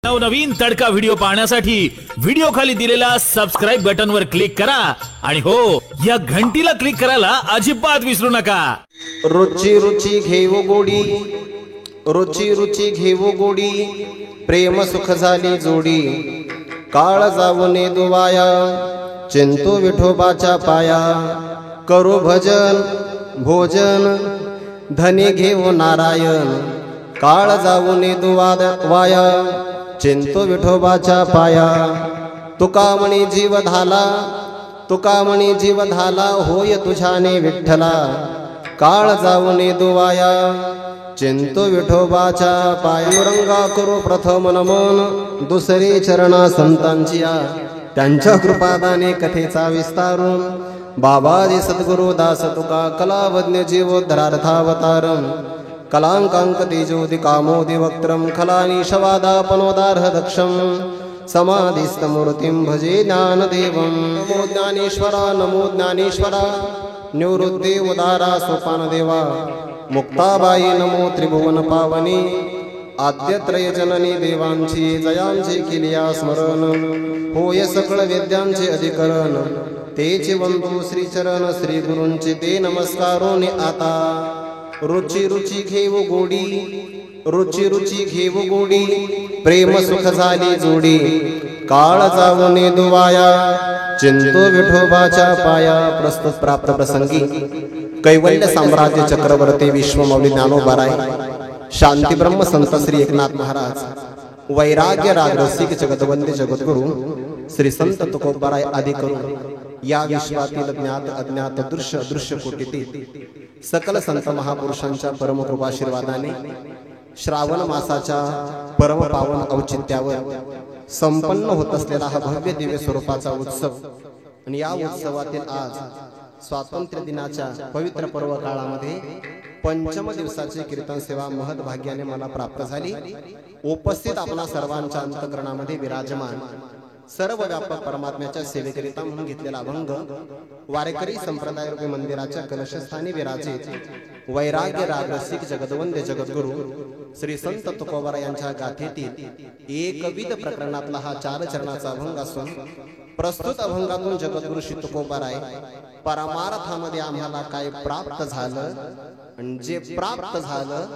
नवनवीन तडका व्हिडिओ पाहण्यासाठी व्हिडिओ खाली दिलेल्या सबस्क्राइब बटन वर क्लिक करा आणि हो या घंटीला क्लिक करायला अजिबात विसरू नका। रुची रुची घेऊ गोडी, रुची रुची घेऊ गोडी, प्रेम सुख झाली जोडी, काळ जाऊने दुवाया, चिंतू विठोबाच्या पाया, करू भजन भोजन, धनी घेऊ नारायण, काळ जाऊने दुवाया, चिंतू विठोबाच्या पाया, तुका म्हणी जीव धाला, तुका म्हणी जीव धाला, होय तुझ्याने विठ्ठला, काळ जाऊने दुवाया, चिंतू विठोबाच्या पाया, रंगा करू प्रथम नमन, दुसरे चरणा संतांचिया, त्यांच्या कृपादाने कथेचा विस्तारून, बाबाजी सद्गुरु दास तुका कलावज्ञ जीवोद्धरार्थावतारम, कलांकांक तेजोदि कामोदि वक्त्रम, खलानी शवादापनोदार्ह दक्षम, समाधिस्तमूर्तिं भजे ज्ञानदेवं, नमो ज्ञानेश्वरा नमो ज्ञानेश्वरा, निवृत्ते उदारा सोपानदेवा, मुक्ताबाई नमो त्रिभुवन पावनी, आद्यत्रय जननी देवांची जयांची केलिया स्मरण, होय सकळ वेद्यांचे अधिकरण, तेचे वंदू श्रीचरण श्री गुरूंचे ते नमस्कारोने आता, रुची रुची घेऊ गोडी, रुची रुची घेऊ गोडी, प्रेम सुख झाली जोडी, काळ जाऊने दुवाया, चिंतू विठोबाच्या पाया। प्रस्तुत प्राप्त प्रसंगी कैवल्य साम्राज्य चक्रवर्ती विश्वमौली ज्ञानोबाराय, शांती ब्रह्म संत श्री एकनाथ महाराज, वैराग्य राग रसिक जगदवंदे जगद्गुरु श्री संत तुकोबाराय आदी करून या विश्वातील ज्ञात अज्ञात दृश्य अदृश्य कोटीतील सकल संत महापुरुषांच्या परम कृपाशीर्वादाने श्रावण मासाच्या परम पावन औचित्यावर संपन्न होत असलेला हा भव्य दिव्य स्वरूपाचा उत्सव आणि या उत्सवातील आज स्वातंत्र्य दिनाच्या पवित्र पर्व काळामध्ये पंचम दिवसाची कीर्तन सेवा महत् भाग्याने मला प्राप्त झाली। उपस्थित आपल्या सर्वांच्या अंतःकरणामध्ये विराजमान सर्व व्यापक परमात्म्याच्या सेवेकरिता म्हणून घेतलेला अभंग वारकरी संप्रदाय रूपी मंदिराच्या कलशस्थानी विराजित वैराग्य राग रसिक जगदवंदे जगद्गुरु श्री संत तुकोबारा यांच्या गाथेतील एकविध प्रकरणातला हा 4 चरणाचा अभंग असून प्रस्तुत अभंगातून जगद्गुरु श्री तुकोबाराय परमार्थामध्ये आम्हाला काय प्राप्त झालं आणि जे प्राप्त झालं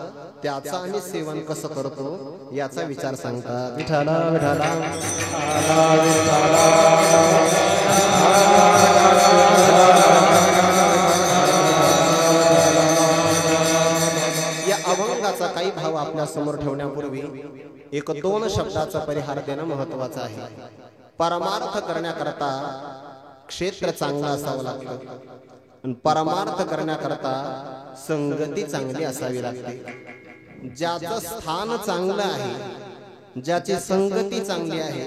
त्याचा आम्ही सेवन कसं करतो याचा विचार सांगतात। विठ्ठला विठ्ठला या अभंगाचा काही भाव आपल्या समोर ठेवण्यापूर्वी 1-2 शब्दाचा परिहार देणं महत्वाचं आहे। परमार्थ करण्याकरता क्षेत्र चांगलं असावं लागतं, परमार्थ करण्याकरता संगती चांगली असावी लागते। ज्याचं स्थान चांगलं आहे, ज्याची संगती चांगली आहे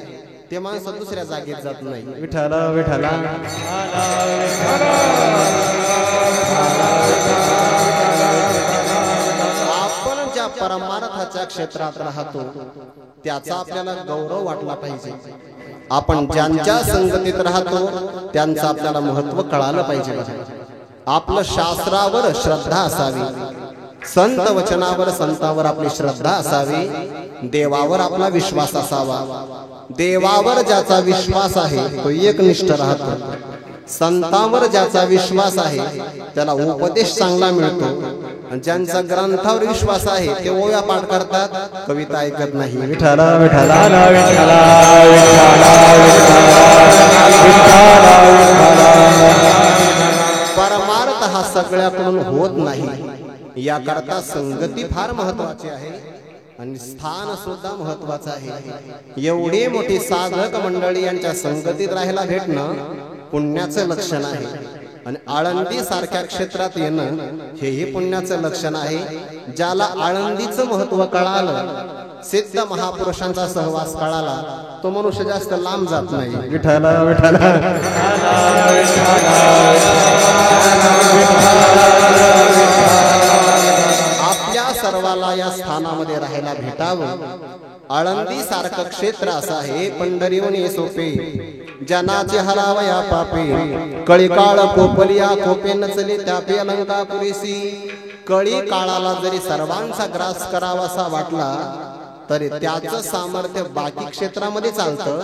ते माणूस दुसऱ्या जागेत जात नाही। विठ्ठला विठ्ठला आपण ज्या परमार्थाच्या क्षेत्रात राहतो त्याचा आपल्याला गौरव वाटला पाहिजे। आपण ज्यांच्या संगतीत राहतो त्यांचं आपल्याला महत्त्व कळालं पाहिजे। आपलं शास्त्रावर श्रद्धा असावी, संत वचनावर संतावर आपली श्रद्धा असावी, देवावर आपला विश्वास असावा। देवावर ज्याचा विश्वास आहे तो एकनिष्ठ राहतो, संतांवर ज्याचा विश्वास आहे त्याला उपदेश चांगला मिळतो, ज्यांचा ग्रंथावर विश्वास आहे ते ओव्या पाठ करतात, कविता ऐकत नाही। विठ्ठला विठ्ठला विठ्ठला परमार्थ हा सगळ्याकडून होत नाही, याकरता संगती फार महत्वाची आहे आणि स्थान सुद्धा महत्वाचं आहे। एवढी मोठी साधक मंडळी यांच्या संगतीत राहायला भेटणं पुण्याचं लक्षण आहे आणि आळंदी सारख्या क्षेत्रात येणं हेही पुण्याचं लक्षण आहे। ज्याला आळंदीचं महत्व कळालं, सिद्ध महापुरुषांचा सहवास कळाला, तो मनुष्य जास्त लांब जात नाही। विठ्ठला विठ्ठला आपल्या सर्वाला या स्थानामध्ये राहायला भेटावं। आळंदी सारखं क्षेत्र असं आहे, पंढरीवनी सोपे जनाचे हरावया पापे, कळी काळ कोपलिया कोपे नचले त्यापे अलंका पुरेसी। कळी काळाला जरी सर्वांचा ग्रास करावासा वाटला तरी त्याचं सामर्थ्य बाकी क्षेत्रामध्ये चालतं,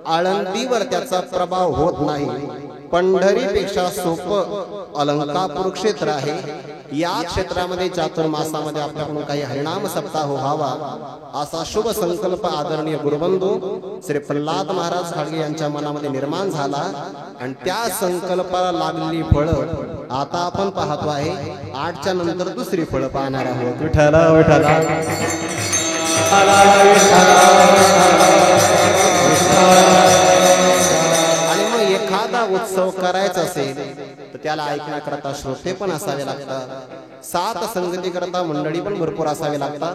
आळंदीवर त्याचा प्रभाव होत नाही. पंढरीपेक्षा सोपं अलंकापूर क्षेत्र आहे. या क्षेत्रामध्ये चातुर्मासामध्ये आपल्याकडून काही हरिनाम सप्ताह व्हावा असा शुभ संकल्प आदरणीय गुरुबंधू श्री प्रल्हाद महाराज खाडगे यांच्या मनामध्ये निर्माण झाला आणि त्या संकल्पाला लागलेली फळं आता आपण पाहतो आहे. 8च्या नंतर दुसरी फळं पाहणार आहोत. विठ्ठला विठ्ठला आणि मग एखादा उत्सव करायचा असेल तर त्याला ऐकण्याकरता श्रोते पण असावे लागतात. सात संगती करता मंडळी पण भरपूर असावे लागतात.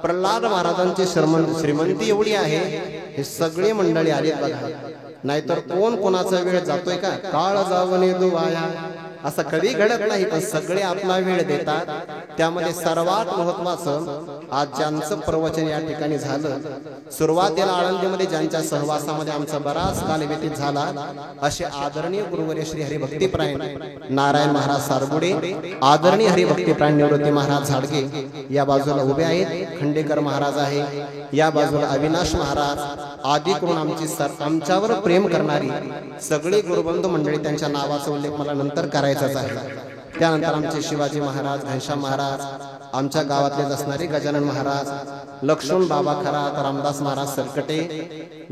प्रल्हाद महाराजांची श्रीमंती एवढी आहे, हे सगळे मंडळी आलेत बघा. नाहीतर कोण कोणाचा वेळ जातोय का? काळ जावने दुवाया असं कधी घडत नाही, पण सगळे आपला वेळ देतात. त्यामध्ये सर्वात महत्वाचं आज ज्यांचं प्रवचन या ठिकाणी झालं, सुरुवातीला आळंदीमध्ये ज्यांच्या सहवासामध्ये आमचा बराच काल व्यतीत झाला, असे आदरणीय गुरुवर्य श्री हरिभक्तीपरायण नारायण महाराज सारगुडे, आदरणीय हरिभक्तीपरायण निवृत्ती महाराज झाडगे या बाजूला उभे आहेत. खंडेकर महाराज आहे या बाजूला, अविनाश महाराज आदी करून आमच्यावर प्रेम करणारी सगळी गुरुबंधू मंडळी, त्यांच्या नावाचा उल्लेख मला नंतर करायचाच आहे. त्यानंतर आमचे शिवाजी महाराज, घनश्याम महाराज, आमच्या गावातलेच असणारे गजानन महाराज, लक्ष्मण बाबा खरात, रामदास महाराज सरकटे.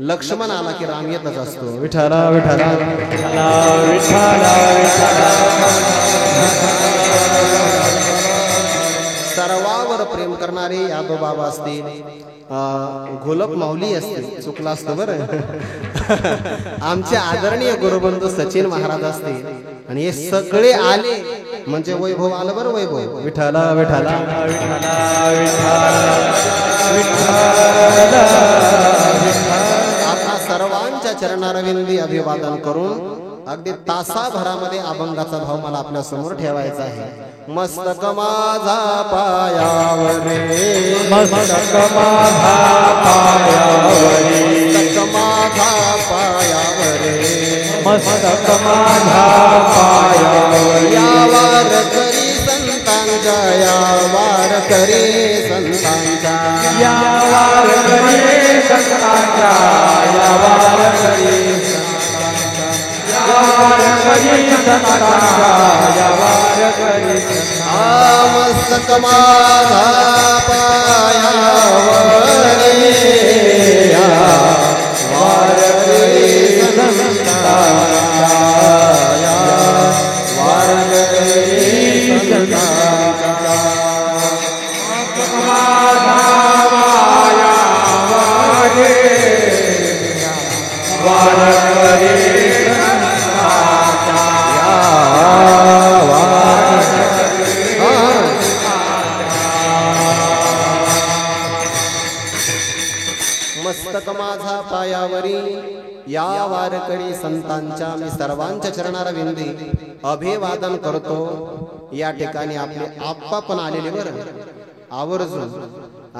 लक्ष्मण आला की राम येतच असतो. विठ्ठला विठ्ठला सर्वावर प्रेम करणारे यादव बाबा असतील, घोलप माऊली असतील, चुकला असतं बरं, आमचे आदरणीय गुरुबंधू सचिन महाराज असतील, आणि हे सगळे आले म्हणजे वैभव आलं बरं. वैभव विठ्ठला विठ्ठला आता सर्वांच्या चरणारविंदी अभिवादन करून अगदी तासाभरामध्ये अभंगाचा भाव मला आपल्या समोर ठेवायचा आहे. मस्तक माझा पायावरे, मस्तक माझा पायावरे, मस्तक माझा पायावरे, मस्तक माझा पायावरे. या वार करी संतांच्या, या वार करी संतांच्या, या वार करी संतांच्या, या वार करी मस्तक माझा पायावरे, वार करी संतांच्या, वार करी संतांच्या. मस्तक माझा पायावरे, वार करी मस्तक माझा पायावरी, या वारकरी संतांच्या मी सर्वांच्या चरणारविंदी अभिवादन करतो. या ठिकाणी आपले आप्पा पण आलेले बरं आवर्जून,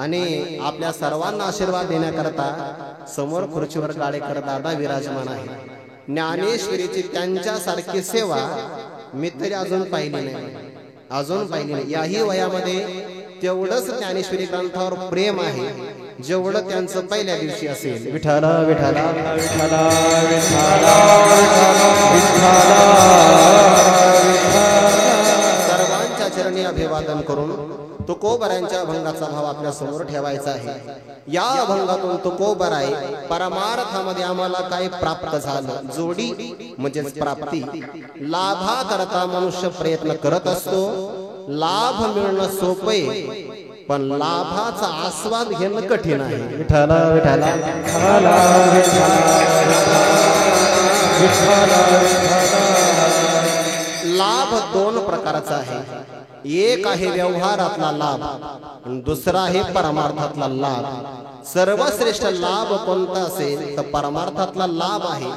आणि आपल्या सर्वांना आशीर्वाद देण्याकरता समोर खुर्चीवर काळेकर दादा विराजमान आहे. ज्ञानेश्वरीची त्यांच्यासारखी सेवा मी तरी अजून पाहिली नाही, अजून पाहिली नाही. याही वयामध्ये तेवढंच ज्ञानेश्वरी ग्रंथावर प्रेम आहे जेवढं त्यांचं पहिल्या दिवशी असेल. विठ्ठला विठ्ठला विठ्ठला विठ्ठला सर्वांच्या चरणी अभिवादन करून तुकोबरायांच्या अभंगाचा भाव आपल्या समोर ठेवायचा आहे. या अभंगातून तुकोबराय परमार्थामध्ये आम्हाला काय प्राप्त झालं, जोडी म्हणजेच प्राप्ती. लाभा करता मनुष्य प्रयत्न करत असतो, लाभ मिळणं सोपे पण लाभाचा आस्वाद घेणं कठीण आहे. विठ्ठला विठ्ठला लाभ दोन प्रकारचा आहे. एक आहे व्यवहारातला लाभ, दुसरा आहे परमार्थातला लाभ. सर्वश्रेष्ठ लाभ कोणता असेल तर परमार्थातला लाभ आहे.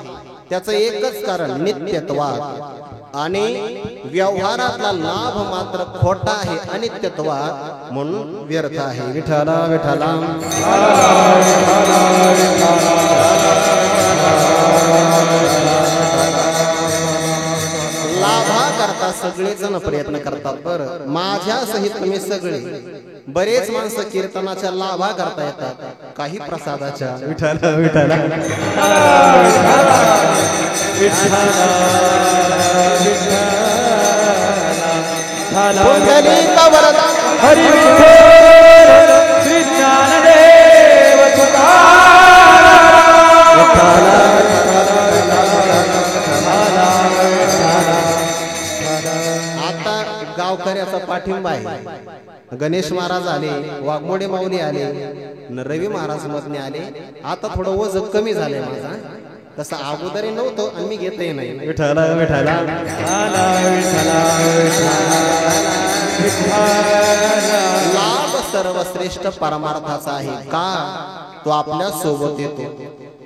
त्याचं एकच कारण नित्यत्वाद, आणि व्यवहारातला लाभ मात्र खोटा आहे, अनित्यत्वाद म्हणून व्यर्थ आहे. विठ्ठला विठ्ठला लाभा करता सगळेजण प्रयत्न करतात. बरं माझ्या सहित तुम्ही सगळे बरेच माणसं कीर्तनाच्या लाभा करता येतात, काही प्रसादाच्या विठ्ठल विठ्ठल पुंडलिक वरदा हरी विठ्ठल श्री ज्ञानदेव आता गावकऱ्याचा पाठिंबा आहे. गणेश महाराज आले, वाघमोडे माऊली आले, रवी महाराज मधने आले. आता थोडं वजन कमी झालंय माझा, तसं अगोदरही नव्हतं आणि मी घेतही नाही. विठ्ठल विठ्ठल लाभ सर्वश्रेष्ठ परमार्थाचा आहे का तो आपल्या सोबत येतो.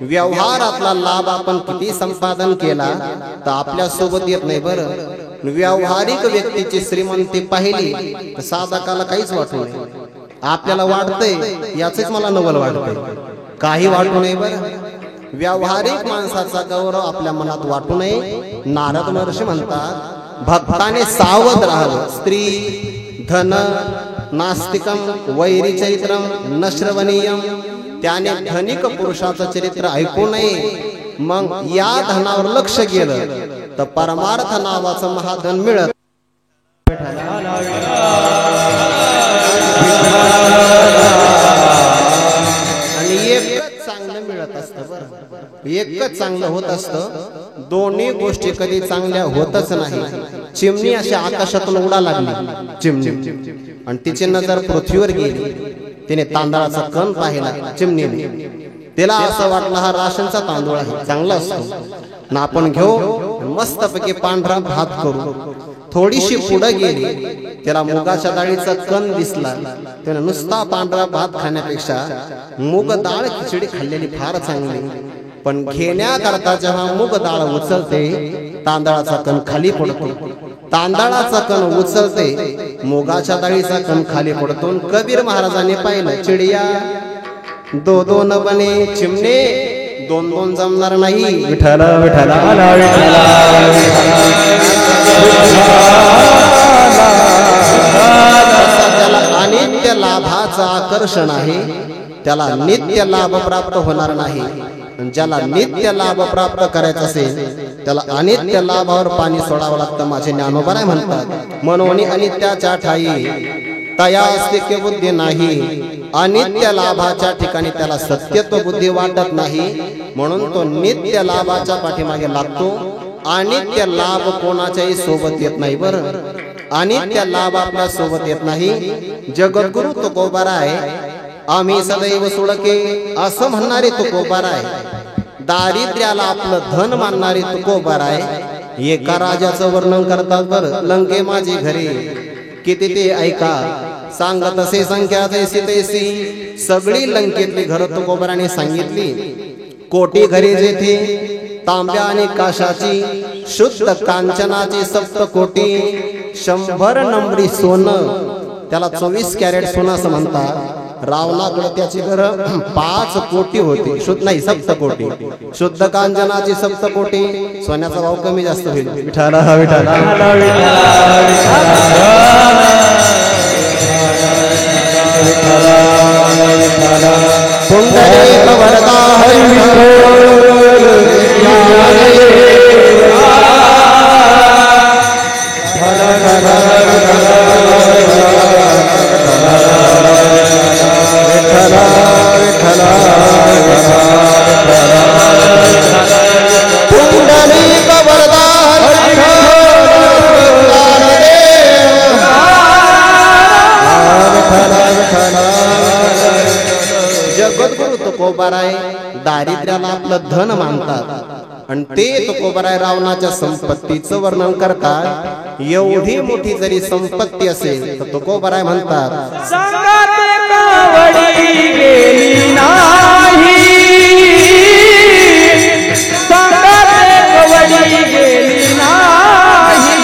व्यवहारातला लाभ आपण किती संपादन केला तर आपल्या सोबत येत नाही. बरं, व्यावहारिक व्यक्तीची श्रीमंती पाहिली तर साधकाला काहीच वाटू नये. आपल्याला वाटतंय याचंच मला नवल वाटतंय, काही वाटू नये. बरं, व्यावहारिक माणसाचा गौरव आपल्या मनात वाटू नये. नारद महर्षी म्हणतात, भक्ताने सावध राहावं. स्त्री धन नास्तिकम वैरी चरित्रम न श्रवणीयम. त्याने धनिक पुरुषाचं चरित्र ऐकू नये. मग या धनावर लक्ष गेलं तर परमार्थ नावाचं महाधन मिळत. आणि एकच चांगलं मिळत असतं. बरं, एकच चांगलं होत असतं. दोन्ही गोष्टी कधी चांगल्या होतच नाही. चिमणी अशी आकाशातून उडा लागली चिमणी, आणि तिची नजर पृथ्वीवर गेली. तिने तांदळाचा कण पाहिला चिमणीने. तिला असं वाटलं हा राशनचा तांदूळ आहे, चांगला असतो ना, आपण घेऊ मस्तपैकी पांढरा भात करू. थोडीशी पुढे गेली, त्याला मुगाच्या डाळीचा कण दिसला. त्याने नुसता पांढरा भात खाण्यापेक्षा मूग डाळ खिचडी खाल्लेली फार चांगली. पण घेण्याकरता जेव्हा मूग डाळ उचलते तांदळाचा कण खाली पडतो. तांदळाचा कण उचलते मुगाच्या डाळीचा कण खाली पडतो. कबीर महाराजांनी पाहिलं, चिडिया दो दो न बने, चिमणे दोन दोन जमणार नाही. विठ्ठल विठ्ठल त्याला अनित्य लाभाचं आकर्षण आहे, त्याला नित्य लाभ प्राप्त होणार नाही. ज्याला नित्य लाभ प्राप्त करायचा असेल त्याला अनित्य लाभावर पाणी सोडावं लागतं. माझे ज्ञानोबा काय म्हणतात, मनोनी अनित्याच्या ठाई तया अस्तिक्य बुद्धी नाही. अनित्य लाभाच्या ठिकाणी त्याला सत्यत्व बुद्धी वाटत नाही, म्हणून तो नित्य लाभाच्या पाठीमागे लागतो. अनित्य लाभ कोणाच्याही सोबत येत नाही. बरं, अनित्य लाभ आपल्या सोबत येत नाही. जगद्गुरु तुकोबाराय आम्ही सदैव सोडके असं म्हणणारे तुकोबाराय, दारिद्र्याला आपलं धन मानणारे तुकोबाराय. एका राजाचं वर्णन करतात. बरं, लंके माझी घरे किती ते ऐका, सांगत असे संख्या जैसी तैसी. सगळी लंकेतली घर तुकोबाराने सांगितली. कोटी घरे जेथे तांब्या आणि काशाची, शुद्ध कांचनाची 7 कोटी, 100 नंबरी सोनं, त्याला 24 कॅरेट सोनं असं म्हणतात. रावणाकडे त्याची घर 5 कोटी होती, शुद्ध नाही 7 कोटी. शुद्ध कांचनाची 7 कोटी, सोन्याचा भाव कमी जास्त होईल. विठ्ठल विठ्ठल पुंडलिक वरदा हरी पुंडलिक वरदा जगद्गुरु तुकोबाराय दारिद्र्याला आपलं धन मानतात आणि ते तुकोबाराय रावणाच्या संपत्तीचं वर्णन करतात. एवढी मोठी जरी संपत्ती असेल तर तुकोबाराय म्हणतात, संगाते कावडी गेली नाही, संगाते कावडी गेली नाही,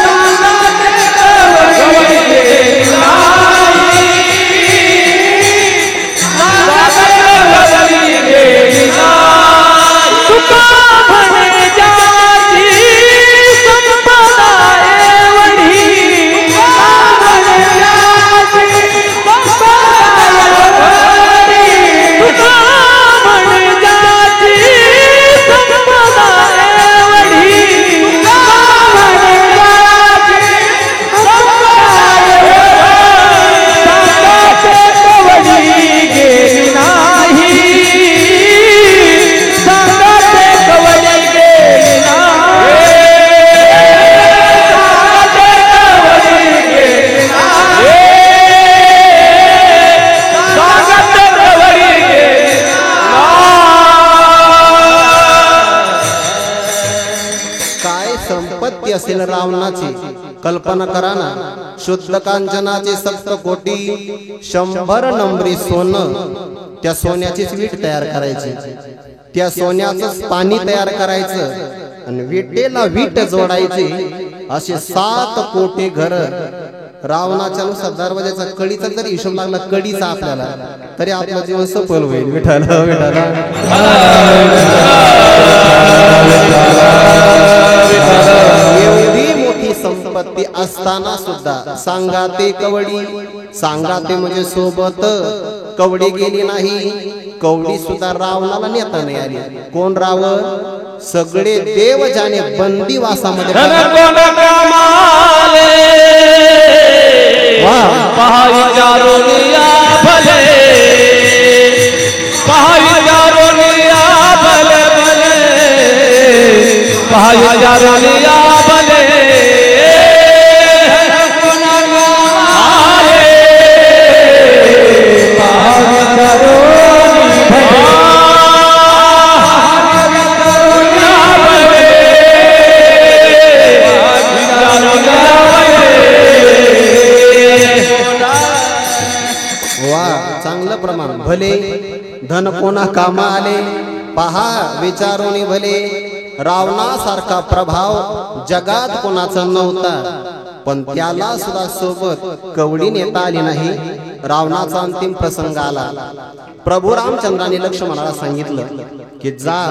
संगाते कावडी गेली नाही, संगाते कावडी गेली नाही. तुका म्हणे जाती संपदा एवढी, तुका म्हणे जाती संपदा एवढी. असेल रावणाची कल्पना करा ना. शुद्ध कांचनाचे सप्त कोटी 100 नंबरी सोनं, त्या सोन्याचीच वीट तयार करायची, त्या सोन्याचंच पाणी तयार करायचं आणि विटेला वीट जोडायची. असे 7 कोटी घर रावणाच्या नुसार दरवाजाचा कडीचा जरी हिशोब लागला कडीचा आपल्याला, तरी आपलं जीवन सफल होईल. विठ्ठल विठ्ठल. एवढी मोठी संपत्ती असताना सुद्धा सांगाते कवडी, सांगाते म्हणजे सोबत कवडी गेली नाही. कवडी सुद्धा रावणाला नेता नाही आली. कोण रावण? सगळे देव ज्याने बंदीवासामध्ये प्रमाण भले धन कोणा कामा आले, पहा विचारोनी भले. रावणासारखा प्रभाव जगात कोणाचा नव्हता, पण त्याला सुद्धा सोबत कवडी नेता आली नाही. रावणाचा अंतिम प्रसंग आला. प्रभू रामचंद्राने लक्ष्मणाला सांगितलं की जा,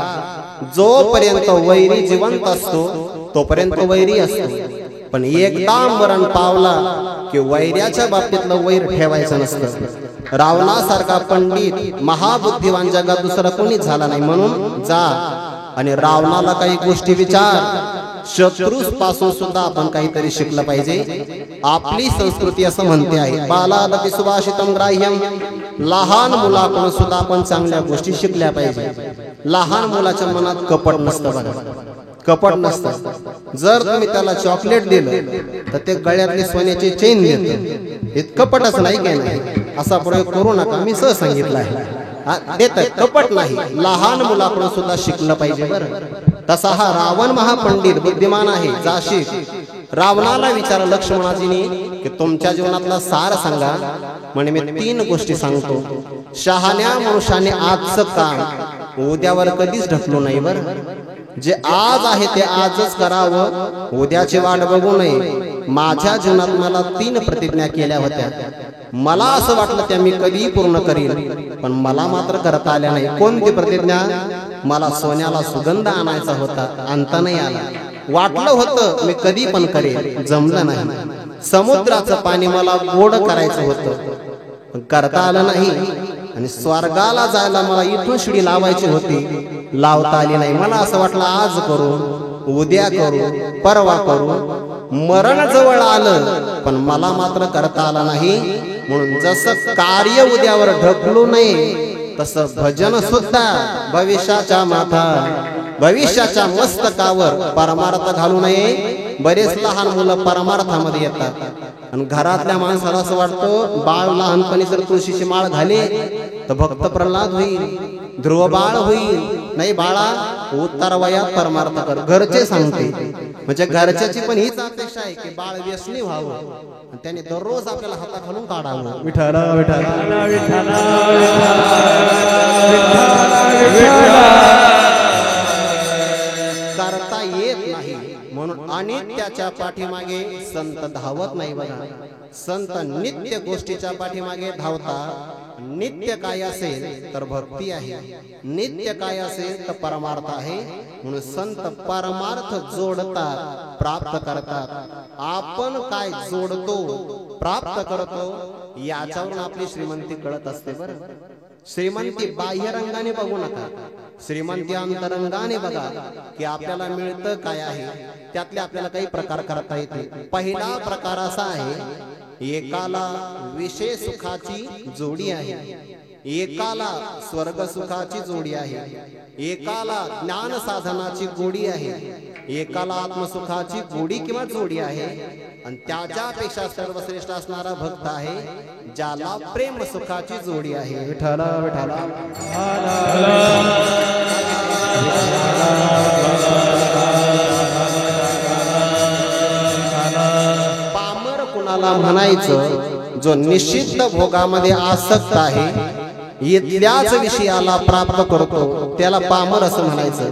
जोपर्यंत वैरी जिवंत असतो तोपर्यंत वैरी असतो, पण एकदा मरण पावला की वैर्याच्या बाबतीतलं वैर ठेवायचं नसतं. रावणासारखा पंडित महाबुद्धिवान जगात दुसरा कोणीच झाला नाही. म्हणून जा आणि रावणाला काही गोष्टी विचार. शत्रूस पासून सुद्धा आपण काहीतरी शिकलं पाहिजे. आपली संस्कृती असं म्हणते आहे, बालादपि सुभाषितम ग्राह्यम. लहान मुलाकडून सुद्धा आपण चांगल्या गोष्टी शिकल्या पाहिजे. लहान मुलाच्या मनात कपट नसतं बघा, कपट नसतं. जर तुम्ही त्याला चॉकलेट दिलं तर ते गळ्यातली सोन्याची चेन देतं. हे कपटच नाही काय नाही, असा प्रयोग करू नका. मी सहज सांगितलं आहे, देत कपट नाही. लहान मुलाकडून सुद्धा शिकलं पाहिजे बरं. तसा हा रावण महापंडित बुद्धिमान आहे. जाशी रावणाला विचार लक्ष्मणाजीने की तुमच्या जीवनातला सार सांगा. म्हणे मी 3 गोष्टी सांगतो. शहाण्या मनुष्याने आजचं काम उद्यावर कधीच ढकलू नाही बरं. जे आज आहे ते आजच करावं, उद्याची वाट बघू नये. माझ्या जीवनात मला 3 प्रतिज्ञा केल्या होत्या. मला असं वाटलं त्या मी कधी पूर्ण करीन, पण मला मात्र करता आल्या नाही. कोणती प्रतिज्ञा? मला सोन्याला सुगंध आणायचा होता, आणता नाही आला. वाटलं होतं मी कधी पण करेन, जमलं नाही. समुद्राचं पाणी मला गोड करायचं होतं, पण करता आलं नाही. आणि स्वर्गाला जायला मला इथून शिडी लावायची होती, लावता आली नाही. मला असं वाटलं आज करू, उद्या करू, परवा करू. मरण जवळ आलं, पण मला मात्र करता आलं नाही. म्हणून जसं कार्य उद्यावर ढकलू नये, तसं भजन सुद्धा भविष्याच्या माथा, भविष्याच्या मस्तकावर परमार्थ घालू नये. बरेच लहान मुलं परमार्थामध्ये येतात आणि घरातल्या माणसाला असं वाटतं बाळ लहानपणी जर तुळशीची माळ घाले तर भक्त प्रल्हाद होईल, ध्रुव बाळ होईल. नाही बाळा, उत्तर वयात परमार्थ कर. घरचे सांगते म्हणजे घरच्याची पण हीच अपेक्षा आहे की बाळ व्यसनी व्हावं आणि त्याने दररोज आपल्याला हाताखालून काढावं. विठ्ठल विठ्ठल करता येत नाही म्हणून अनित्याच्या पाठीमागे संत धावत नाही बघा. संत नित्य गोष्टीच्या पाठीमागे धावतात. नित्य काय असेल तर भक्ती आहे, नित्य काय असेल तर परमार्थ आहे. म्हणून संत परमार्थ जोडतात, प्राप्त करतात. आपण काय जोडतो, प्राप्त करतो, याच्यावरून आपली श्रीमंती कळत असते बरं. श्रीमंती बाह्य रंगाने बघू नका, श्रीमंती अंतरंगाने बघा की आपल्याला मिळतं काय आहे, त्यातले आपल्याला काही प्रकार करता येते. पहिला प्रकार असा आहे, एकाला विषय सुखाची जोडी आहे, एकाला स्वर्ग सुखाची जोडी आहे, एकाला ज्ञान साधनाची गोडी आहे, एकाला आत्मसुखाची गोडी किंवा जोडी आहे. आणि त्याच्यापेक्षा सर्वश्रेष्ठ असणारा भक्त आहे ज्याला प्रेम सुखाची जोडी आहे. विठ्ठल विठ्ठल त्याला म्हणायचं जो निश्चित भोगामध्ये आसक्त आहे, इथल्याच विषयाला प्राप्त करतो त्याला पामर असं म्हणायचं.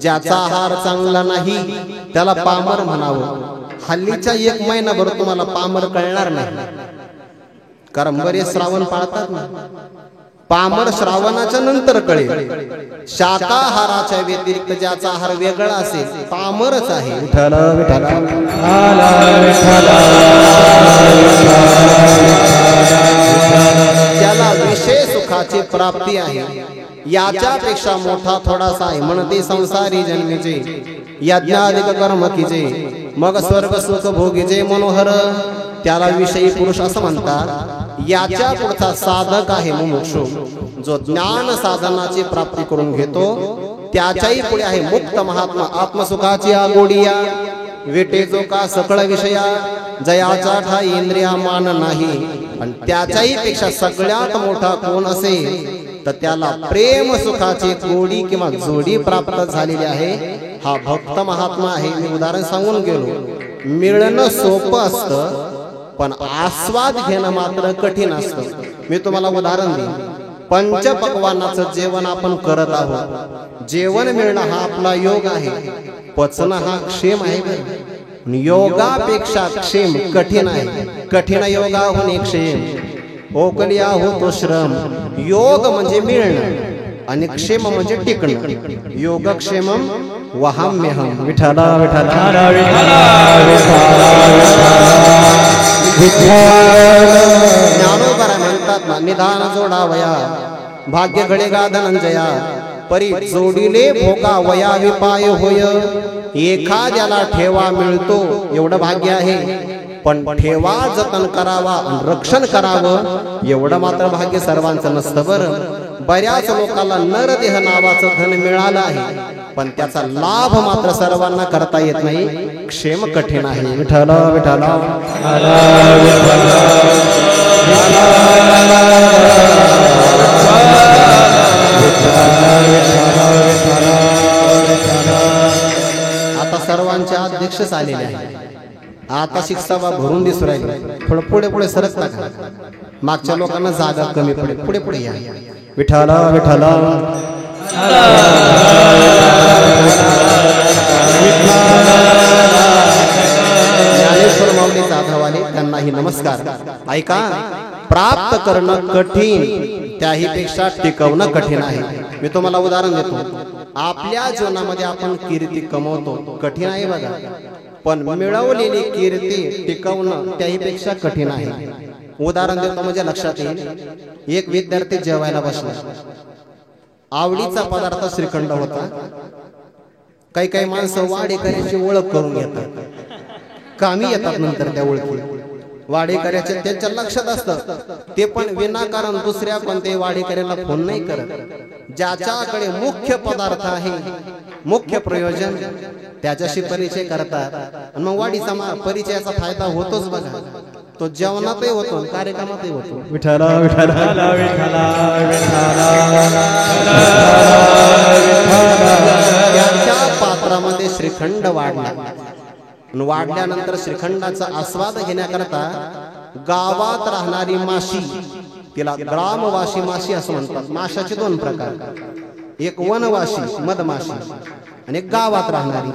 ज्याचा आहार चांगला नाही त्याला पामर म्हणावं. हल्लीच्या 1 महिनाभर तुम्हाला पामर कळणार नाही, कारण बरेच श्रावण पाळतात ना. पामर श्रावणाच्या नंतर कळेल. शाकाहाराच्या व्यतिरिक्त ज्याचा आहार वेगळा असेल पामरच आहे. विठ्ठल विठ्ठल त्याला विषय सुखाची प्राप्ती आहे. याच्यापेक्षा मोठा थोडासा आहे. म्हणते संसारी जन्मीचे यज्ञाधिक कर्म कीजे, मग स्वर्ग सुख भोगीजे मनोहर. त्याला विषयी पुरुष असं म्हणतात. याच्या पुढचा साधक आहे मुमुक्षु, जो ज्ञान साधनाची प्राप्ती करून घेतो. त्याच्याही पुढे आहे मुक्त महात्मा, आत्मसुखाची आगोडिया. विटे जो का सकळ विषया, जयाचा ठाई इंद्रिया मान नाही. आणि त्याच्याही पेक्षा सगळ्यात मोठा कोण असेल तर त्याला प्रेम सुखाची गोडी किंवा जोडी प्राप्त झालेली आहे. हा भक्त महात्मा आहे. मी उदाहरण सांगून गेलो. मिळणं सोपं असतं पण आस्वाद घेणं मात्र कठीण असतं. मी तुम्हाला उदाहरण देईन. पंचपक्वान्नाचं जेवण आपण करत आहोत. जेवण मिळणं हा आपला योग आहे, पचणं हा क्षेम आहे. योगापेक्षा क्षेम कठीण आहे. कठीण योगाहून क्षेम, ओकलिया होतो श्रम. योग म्हणजे मिळणं आणि क्षेम म्हणजे टिकणं. योगक्षेमम वहाम्यहम. विठ्ठला विठ्ठला ज्ञानोबरा म्हणतात ना, निधान जोडावया भाग्य घडे गा धनंजया, परी जोडीले भोगा वया विपाय होय. एखाद्याला ठेवा मिळतो एवढं भाग्य आहे, पण ठेवा जतन करावा आणि रक्षण करावं एवढं मात्र भाग्य सर्वांचं नसतं. बरं, बऱ्याच लोकांना नरदेह नावाचं धन मिळालं आहे, पण त्याचा लाभ मात्र सर्वांना करता येत नाही. क्षेम कठीण आहे. विठ्ठल विठ्ठल आता सर्वांचे अध्यक्ष आलेले आहे. आता शिक्षाबा भरून दिसू राहिले. थोडं पुढे पुढे सरकता का? मागच्या लोकांना जागा कमी पडे. पुढे पुढे या. विठ्ठल विठ्ठल ज्ञानेश्वर माऊली जाधववाले त्यांनाही नमस्कार. ऐका, प्राप्त करणं कठीण, त्याही पेक्षा टिकवणं कठीण आहे. मी तुम्हाला उदाहरण देतो. आपल्या जीवनामध्ये आपण कीर्ती कमवतो, कठीण आहे बघा. पण मिळवलेली कीर्ती टिकवणं त्याही पेक्षा कठीण आहे. उदाहरण देतो म्हणजे लक्षात येईल. एक विद्यार्थी जेवायला बसला. आवडीचा पदार्थ श्रीखंड होता. काही काही माणसं वाडेकऱ्याची ओळख करून घेतात, कामी येतात नंतर त्या ओळखी. वाडेकऱ्याच्या त्यांच्या लक्षात असतं, ते पण विनाकारण दुसऱ्या कोणत्याही वाडेकऱ्याला फोन नाही करत. ज्याच्याकडे मुख्य पदार्थ आहे, मुख्य प्रयोजन, त्याच्याशी परिचय करतात. आणि मग वाडीचा परिचयाचा फायदा होतोच बघा. तो जेवणातही होतो, कार्यक्रमातही होतो. विठ्ठल विठ्ठल त्याच्या पात्रामध्ये श्रीखंड वाढला. वाढल्यानंतर श्रीखंडाचा आस्वाद घेण्याकरता गावात राहणारी माशी, तिला ग्रामवासी माशी असं म्हणतात. माशाचे 2 प्रकार, एक वनवासी मधमाशी आणि एक गावात राहणारी.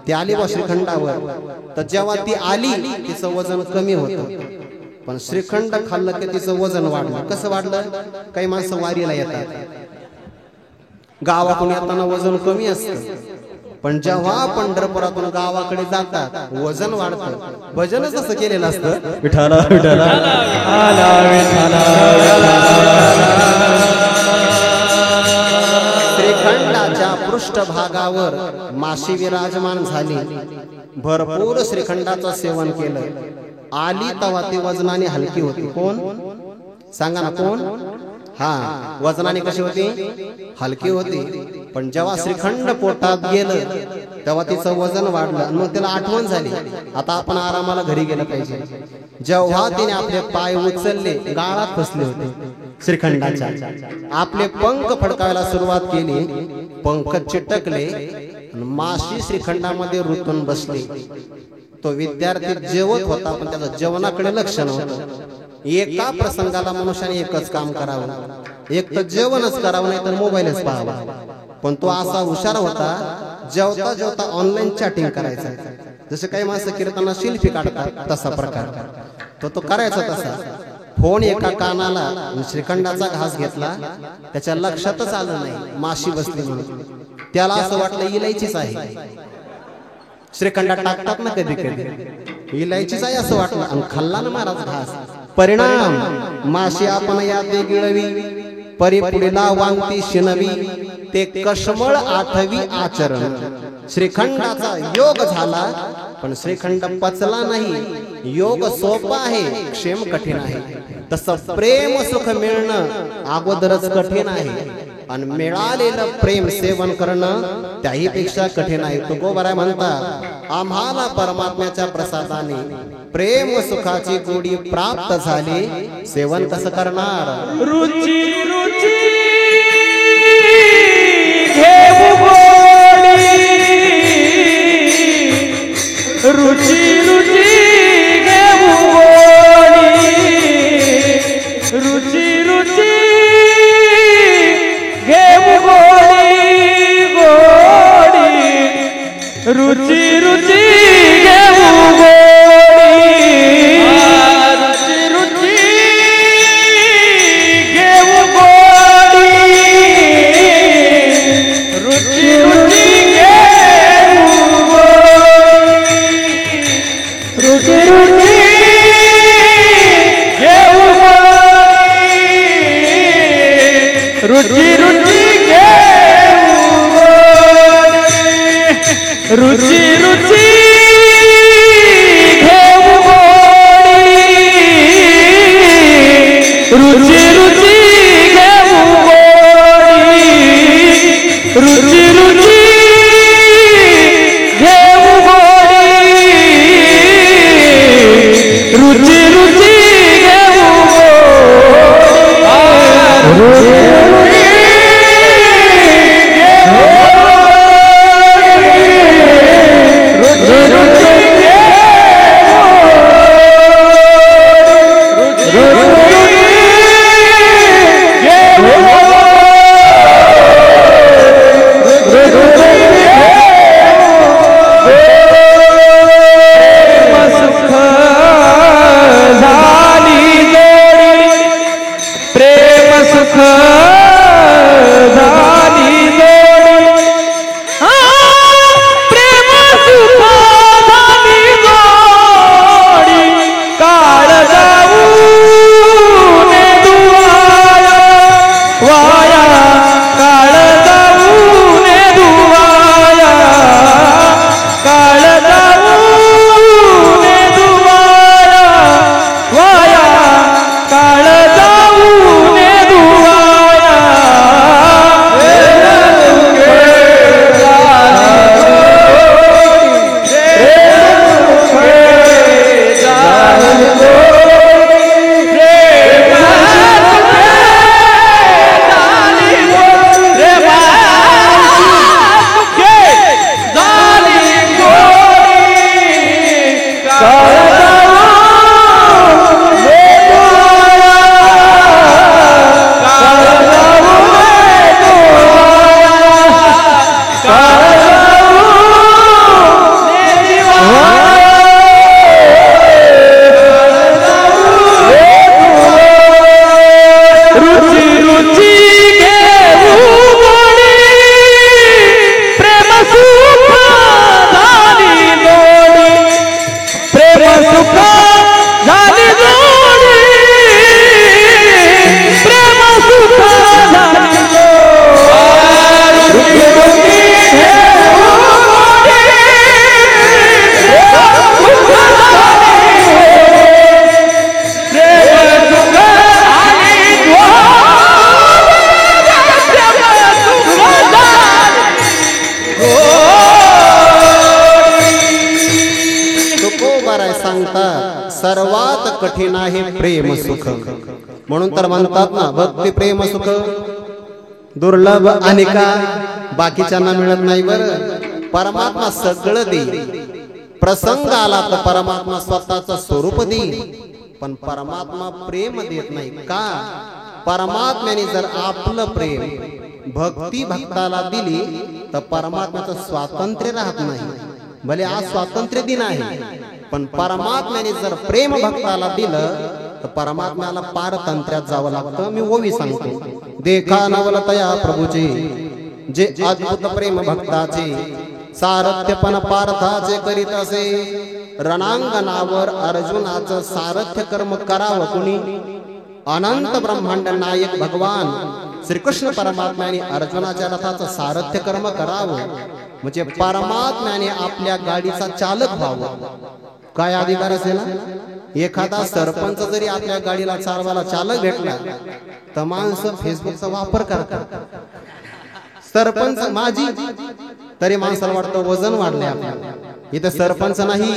ती आली बा श्रीखंडावर. तर जेव्हा ती आली तिचं वजन कमी होतं, पण श्रीखंड खाल्लं की तिचं वजन वाढलं. कसं वाढलं? काही माणसं वारीला येतात, गावातून येताना वजन कमी असतं, पण जेव्हा पंढरपुरातून गावाकडे जातात वजन वाढतं. भजनच असं केलेलं असतं. विठ्ठल विठ्ठल श्रीखंडाच्या पृष्ठभागावर माशी विराजमान झाली. भरपूर श्रीखंडाचं सेवन केलं. आली तेव्हा ती वजनाने हलकी होती. कोण सांगा ना, कोण? हा, वजनाने कशी होती? हलकी होती. पण जेव्हा श्रीखंड पोटात गेलं तेव्हा तिचं वजन वाढलं. मग तिला आठवण झाली, आता आपण आरामाला घरी गेलं पाहिजे. जेव्हा तिने आपले पाय उचलले, गाळात फसले होते श्रीखंडाच्या. आपले पंख फडकायला सुरुवात केली, पंख चिटकले, माशी श्रीखंडामध्ये रुतून बसली. तो विद्यार्थी जेवत होता पण त्याचं जेवणाकडे लक्ष नव्हतं। एका प्रसंगाला मनुष्याने एकच काम करावं, एक तर जेवणच करावं नाही तर मोबाईलच पाहावा। पण तो असा हुशार होता, जेवता जेवता ऑनलाईन चॅटिंग करायचा। जसे काही माणसं कीर्तनाला सेल्फी काढतात तसा प्रकार तो करायचा तसा। फोन एका कानाला आणि श्रीखंडाचा घास घेतला, त्याच्या लक्षातच आलं नाही माशी बसली म्हणून। त्याला असं वाटलं इलायचीच आहे, श्रीखंडात टाकतात ना कधी कधी, इलायचीच आहे असं वाटलं आणि खाल्ला ना महाराज घास। परिणाम माशी आपण याते गिळवी, परिपुडीला वांगती शिनवी, ते कशमळ आठवी आचरण। श्रीखंडाचा योग झाला पण श्रीखंड पचला नाही। योग सोपा आहे, क्षेम कठीण आहे। तसं प्रेम सुख मिळणं अगोदरच कठीण आहे आणि मिळालेलं प्रेम सेवन करणं त्याही पेक्षा कठीण आहे। तुकोबाराय म्हणतात, आम्हाला परमात्म्याच्या प्रसादाने प्रेम सुखाची गोडी प्राप्त झाली, सेवन कसं करणार? रुची रुची घेऊ गोडी, रुची रुची घेऊ गोडी, रुची रुची घेऊ गोडी गोडी, रुची रुची घेऊ गोडी, रुची रुची घेऊ गोडी, रुची रुची घेऊ गोडी, रुची रुची घेऊ गोडी, रुची रुची घेऊ गोडी, रुची रुची घेऊ गोडी, रुची रुची घेऊ गोडी, रुची रुची घेऊ गोडी, रुची रुची घेऊ सांगतात सर्वात कठीण आहे प्रेम सुख। म्हणून तर म्हणतात ना, भक्ती प्रेम सुख दुर्लभ अनिका, बाकीच्यांना मिळत नाही। बरं परमात्मा सगळं दे प्रसंग आला तर परमात्मा स्वतःचं स्वरूप देईल, पण परमात्मा प्रेम देत नाही का? परमात्म्याने जर आपलं प्रेम भक्ती भक्ताला दिली तर परमात्म्याचं स्वातंत्र्य राहत नाही. भले आज स्वातंत्र्य दिन आहे, पण परमात्म्याने जर प्रेम भक्ताला दिलं तर परमात्म्याला पारतंत्र्यात जावं लागतं. मी ओवी सांगतो, देखा नवलतया प्रभूचे जे अद्भुत प्रेम भक्ताचे, सारथ्यपण पार्थाचे करीत असे, रणांगणावर अर्जुनाचं सारथ्य कर्म करावं कुणी? अनंत ब्रह्मांड नायक भगवान श्रीकृष्ण परमात्म्याने अर्जुनाच्या रथाचं सारथ्य कर्म करावं, म्हणजे परमात्म्याने आपल्या गाडीचा चालक व्हावं. काय अधिकार असेल? एखादा सरपंच जरी आपल्या गाडीला चालवायला चालक भेटला तर माणसं फेसबुकचा वापर करतात. सरपंच माझी, तरी माणसाला वाटतं वजन वाढले आपल्याला. इथं सरपंच नाही,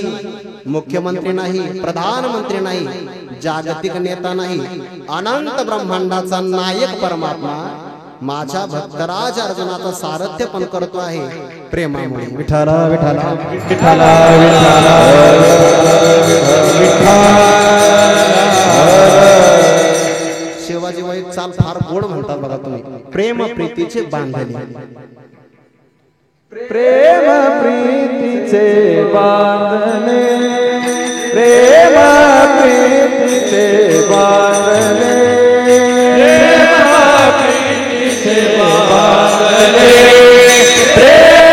मुख्यमंत्री नाही, प्रधानमंत्री नाही, जागतिक नेता नाही, अनंत ब्रह्मांडाचा नायक परमात्मा माझ्या भक्तराज अर्जुनाचं सारथ्य पण करतो आहे प्रेमामुळे. विठ्ठला विठ्ठला विठ्ठला शिवाजी वाईट चाल फार गोड म्हणतात बघा तुम्ही. प्रेम प्रीतीचे बांधले, प्रेम प्रीतीचे बांधले, प्रेम प्रीतीचे बांधले, प्रेम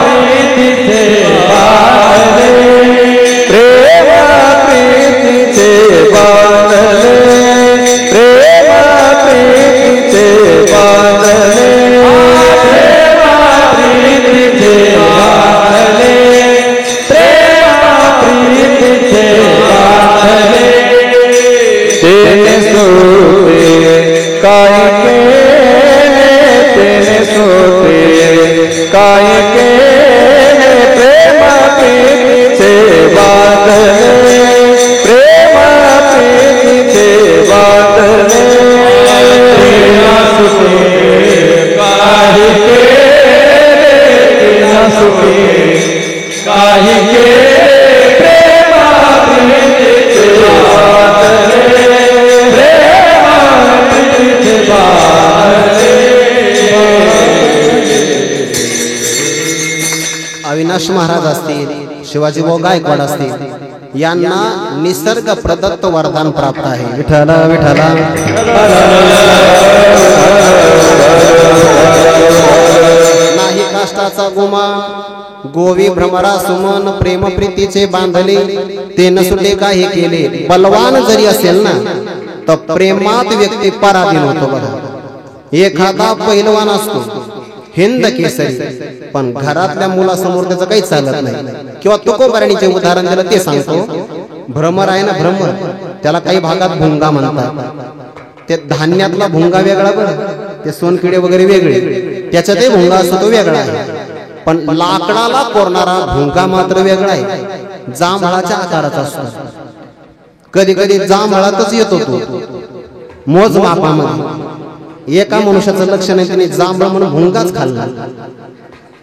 प्रीतीचे बांधले, प्रेम प्रीतीचे बांधले, प्रेम प्रीतीचे बांधले, प्रेम प्रीतीचे बांधले, तेने सोते काय के प्रेम प्रीतीचे बांधले, प्रेम प्रीतीचे बांधले, तेना सुते काही के प्रेम प्रीतीचे बांधले, प्रेम प्रीतीचे बांधले. अविनाश महाराज असतील, शिवाजी भाऊ गायकवाड असतील, यांना निसर्ग प्रदत्त वरदान प्राप्त आहे. विठ्ठला विठ्ठला नाही काष्टाचा गुमा, गोवी भ्रमरा सुमन, प्रेम प्रीतीचे बांधले, ते नसुटे काही केले. बलवान जरी असेल ना तर प्रेमात व्यक्ती पराधीन होतो बघा. एखादा पैलवान असतो हिंद केसरी, पण घरातल्या मुलासमोर त्याचं काही चालत नाही. किंवा तुकोबारणीचे उदाहरण दिलं ते सांगतो. भ्रमर आहे ना, भ्रमर, त्याला काही भागात भुंगा म्हणतात. ते धान्यातला भुंगा वेगळा बरं, ते सोनकिडे वगैरे वेगळे, त्याच्यातही भुंगा असतो तो वेगळा आहे. पण लाकडाला कोरणारा भुंगा मात्र वेगळा आहे, जांभळाच्या आकाराचा असतो. कधी कधी जांभळातच येतो तो मोजमापामध्ये. एका मनुष्याचं लक्ष नाही, त्याने जांभळ म्हणून भुंगाच खाल्ला.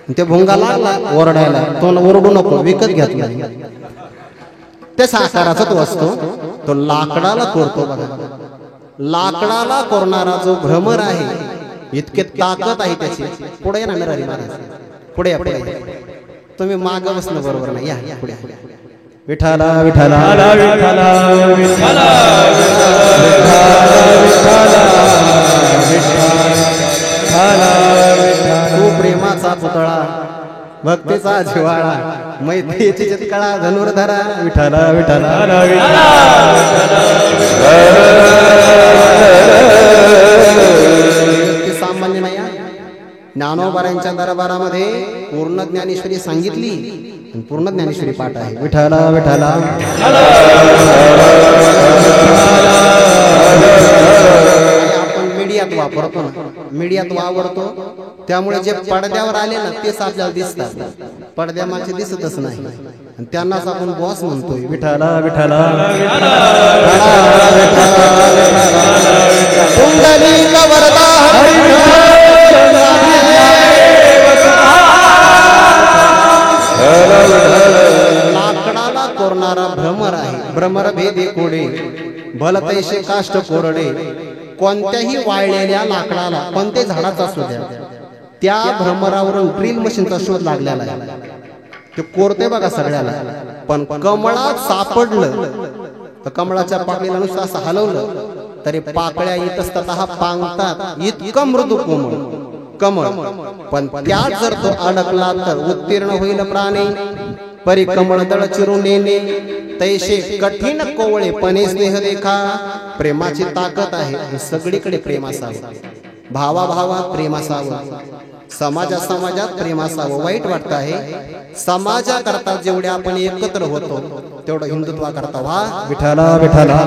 ते भुंगा लागला ओरडायला, तो ओरडू नको, विकत घेतला. त्याच आकाराचा तो असतो, तो लाकडाला कोरतो बघा. लाकडाला कोरणारा जो भ्रमर आहे, इतके ताकद आहे त्याची. पुढे या ना नरहरी महाराज, पुढे या, पुढे. तुम्ही मागे बसणं बरोबर नाही, या पुढे. विठ्ठला विठ्ठला विठ्ठला विठ्ठला तू प्रेमाचा पुतळा, भक्तीचा जिव्हाळा, मैत्रीची चितकळा धनुर्धरा. विठ्ठला विठ्ठला सामान्य नाही. ज्ञानोबारांच्या दरबारामध्ये पूर्ण ज्ञानेश्वरी सांगितली, पूर्ण ज्ञानेश्वरी पाठ आहे. विठ्ठला विठ्ठला आपण मीडियात वापरतो ना, मीडियात वावरतो, त्यामुळे जे पडद्यावर आले ना तेच आपल्याला दिसतात, पडद्यामागचे दिसतच नाही. आणि त्यांनाच आपण बॉस म्हणतोय. विठ्ठला विठ्ठला पुंडलिक वरदा दे कोडे भलतैसे काष्ट कोरडे. कोणत्याही वाळलेल्या लाकडाला कोणत्याही झाडाचा असू द्या त्या भ्रमरावरून ड्रिल मशीनचा शोध लागलेला आहे. ते कोरते बघा सगळ्याला. पण कमळात सापडलं तर कमळाच्या पाकळीला नुसतं असं हलवलं तरी पाकळ्या इतस्ततः पांगतात. इतकं मृदू कमळ. पण त्यात जर तो अडकला तर उत्तीर्ण होईल प्राणी. परी कमळ दळ चिरून नेणे तैसे कठीण कोवळे पणे स्नेह देखा. प्रेमाची ताकद आहे सगळीकडे प्रेम असावं. भावाभावात प्रेम असावं. समाजात प्रेम असावं. वाईट वाटत आहे समाजाकरता जेवढे आपण एकत्र होतो तेवढं हिंदुत्वाकरता व्हा. विठ्ठला विठ्ठला.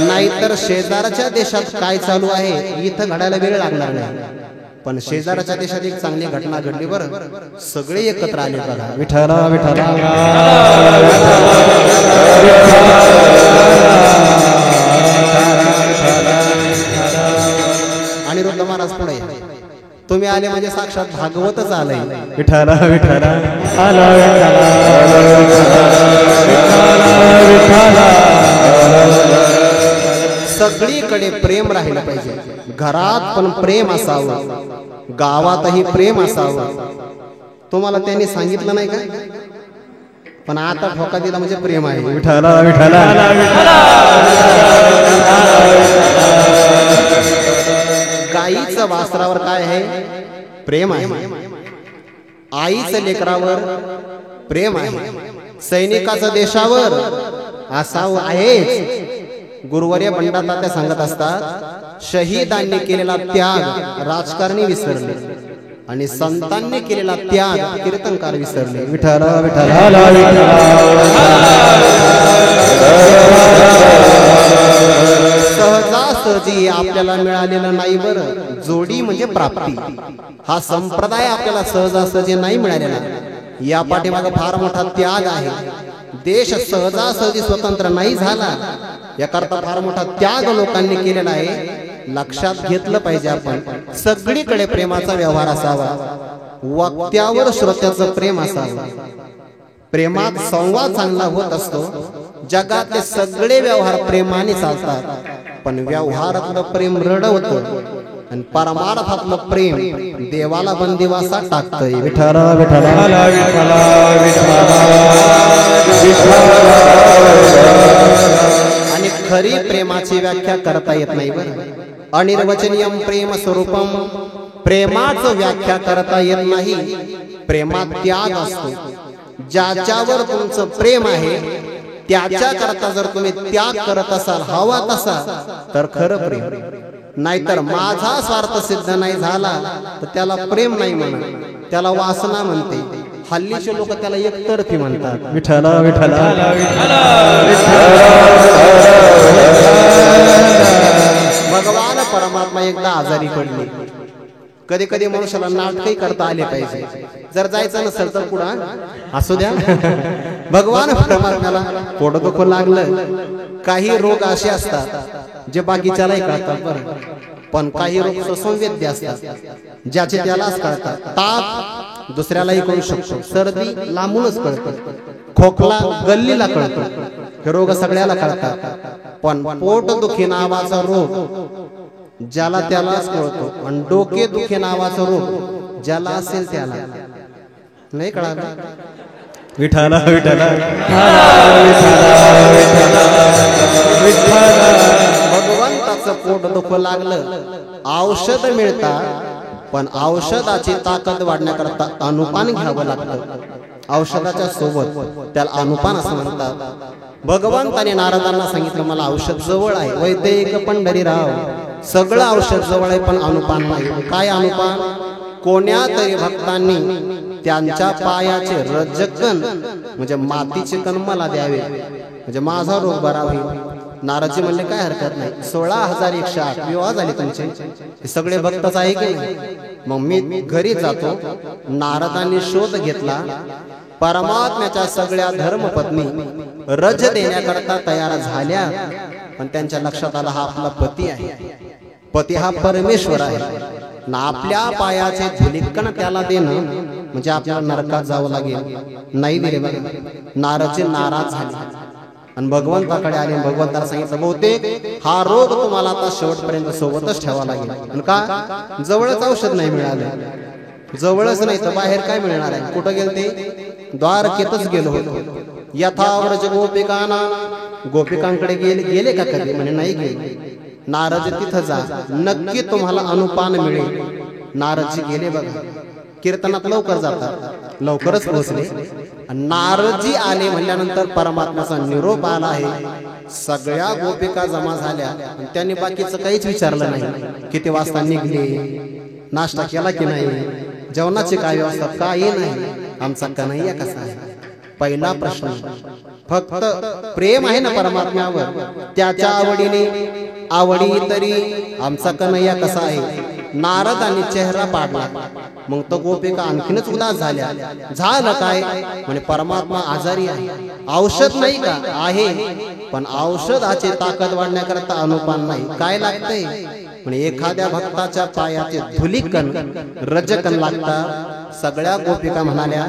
नाहीतर शेजारच्या देशात काय चालू आहे इथं घडायला वेळ लागणार नाही. पण शेजारच्या देशात एक चांगली घटना घडली बरं सगळे एकत्र आले बघा. विठ्ठला विठ्ठला. आणि रुद्र महाराज पुढे तुम्ही आले म्हणजे साक्षात भागवतच आलंय. विठ्ठला विठ्ठला. सगळीकडे प्रेम राहिलं पाहिजे. घरात पण प्रेम असावं. गावातही प्रेम असावं. तुम्हाला त्यांनी सांगितलं नाही का पण आता ठोका दिला म्हणजे प्रेम आहे. विठ्ठला विठ्ठला. गाईचं वासरावर काय आहे प्रेम आहे. आईचं लेकरावर प्रेम आहे. सैनिकाचं देशावर असावं आहेच. गुरुवर्य बंडा तात्या सांगत असतात शहीदांनी केलेला त्याग राजकारणी विसरले आणि संतांनी केलेला त्याग कीर्तनकार विसरले. विठ्ठला विठ्ठला. सहजासहजी आपल्याला मिळालेलं नाही बरं. जोडी म्हणजे प्राप्ती. हा संप्रदाय आपल्याला सहजासहजी नाही मिळालेला. या पाठीमागे फार मोठा त्याग आहे. देश सहजासहजी स्वतंत्र नाही झाला याकरता फार मोठा त्याग लोकांनी केलेला आहे. लक्षात घेतलं पाहिजे आपण. सगळीकडे प्रेमाचा व्यवहार असावा. वक्त्यावर श्रोत्याचं प्रेम असावं. प्रेमात संवाद चांगला होत असतो. जगातले सगळे व्यवहार प्रेमाने चालतात पण व्यवहारातलं प्रेम रडवतं आणि परमार्थातलं प्रेम देवाला बंदिवासात टाकतंय. विठ्ठला विठ्ठला. आणि खरी प्रेमाची व्याख्या करता येत नाही बरं. अनिर्वचनीयम प्रेम स्वरूपम. प्रेमाचं व्याख्या करता येत नाही. प्रेमात त्याग असतो. ज्याच्यावर तुमचं प्रेम आहे त्याच्या करता जर तुम्ही त्याग करत असाल हवा तसा तर खरं प्रेम. नाहीतर माझा स्वार्थ सिद्ध नाही झाला तर त्याला प्रेम नाही म्हणत त्याला वासना म्हणते. हल्लीचे लोक त्याला एकतर्फी म्हणतात. विठ्ठला विठ्ठला. भगवान परमात्मा एकदा आजारी पडले. कधी कधी मनुष्याला नाटकही करता आले पाहिजे. जर जायचं नसेल तर पुढं असू द्या. भगवान परमात्म्याला पोटदुख लागलं. काही रोग असे असतात जे बाकीच्यालाही कळतात बरं पण काही रोग सुसंवेद्य असतात ज्याचे त्यालाच कळतात. ताप दुसऱ्यालाही कळू शकतो. सर्दी लांबूनच कळतं. खोकला गल्लीला कळतो. हे रोग सगळ्याला कळतात. पण पोटदुखी नावाचा रोग ज्याला त्यालाच कळतो आणि डोकेदुखी नावाचा रोग ज्याला असेल त्याला नाही कळालं. विठ्ठला विठ्ठला. भगवंताचं पोट दुख लागलं औषध मिळतात पण औषधाची ताकद वाढण्याकरता अनुपान घ्यावं लागतं. औषधाच्या सोबत त्याला अनुपान असं म्हणतात. भगवंताने नारदांना सांगितलं मला औषध जवळ आहे. वैद्यिक पंढरीराव सगळं औषध जवळ आहे पण अनुपान नाही. काय अनुपान? कोण्या तरी भक्तांनी त्यांच्या पायाचे रज्जकण म्हणजे मातीचे कण मला द्यावे म्हणजे माझा रोग बरा होईल. नारदजी म्हणले काय हरकत नाही. 16,108 विवाह झाले तुमचे. हे सगळे भक्तच आहे की नाही. मग मी घरी जातो. नारदांनी शोध घेतला. परमात्म्याच्या सगळ्या धर्मपत्नी रज देण्याकरता तयार झाल्या पण त्यांच्या लक्षात आला हा आपला पती आहे. पती हा परमेश्वर आहे. आपल्या पायाचे धुलिकण त्याला देणं म्हणजे आपल्याला नरकात जावं लागेल. नाही दिले बघा. नारदजी नाराज झाले आणि भगवंताकडे आले. भगवंताला सांगितलं बहुतेक हा रोग तुम्हाला आता शेवटपर्यंत सोबतच ठेवावा लागेल. आणि का? जवळच औषध नाही मिळालं. जवळच नाही तर बाहेर काय मिळणार आहे? कुठं गेले ते? द्वारकेतच गेलो होतो. यथाव्रज गोपिकाना, गोपिकांकडे गेले का कधी? म्हणे नाही गेले. नारद तिथं जा, नक्की तुम्हाला अनुपान मिळेल. नारदजी गेले बघा. कीर्तनात लवकर जातात, लवकरच पोहोचले. नारदजी आले म्हणल्यानंतर परमात्म्याचा निरोप आला आहे. सगळ्या गोपिका जमा झाल्या आणि त्यांनी बाकीचं काहीच विचारलं नाही. किती वाजता निघले, नाश्ता केला की नाही, जेवणाची काय व्यवस्था, काही नाही. आमचा कन्हैया कसा आहे? पहिला प्रश्न. फक्त प्रेम आहे ना परमात्म्यावर, त्याच्या आवडी तरी आमचा कन्हैया कसा आहे? नारदांनी चेहरा पाडला. मग तो गोपिका आणखीनच उदास झाल्या. झालं काय? म्हणजे परमात्मा आजारी आहे. औषध नाही का? आहे, पण औषधाची ताकद वाढण्याकरता अनुपान नाही. काय लागतंय? म्हणजे एखाद्या भक्ताच्या पायाचे धुलिकण रजकण लागतात. सगळ्या गोपिका म्हणाल्या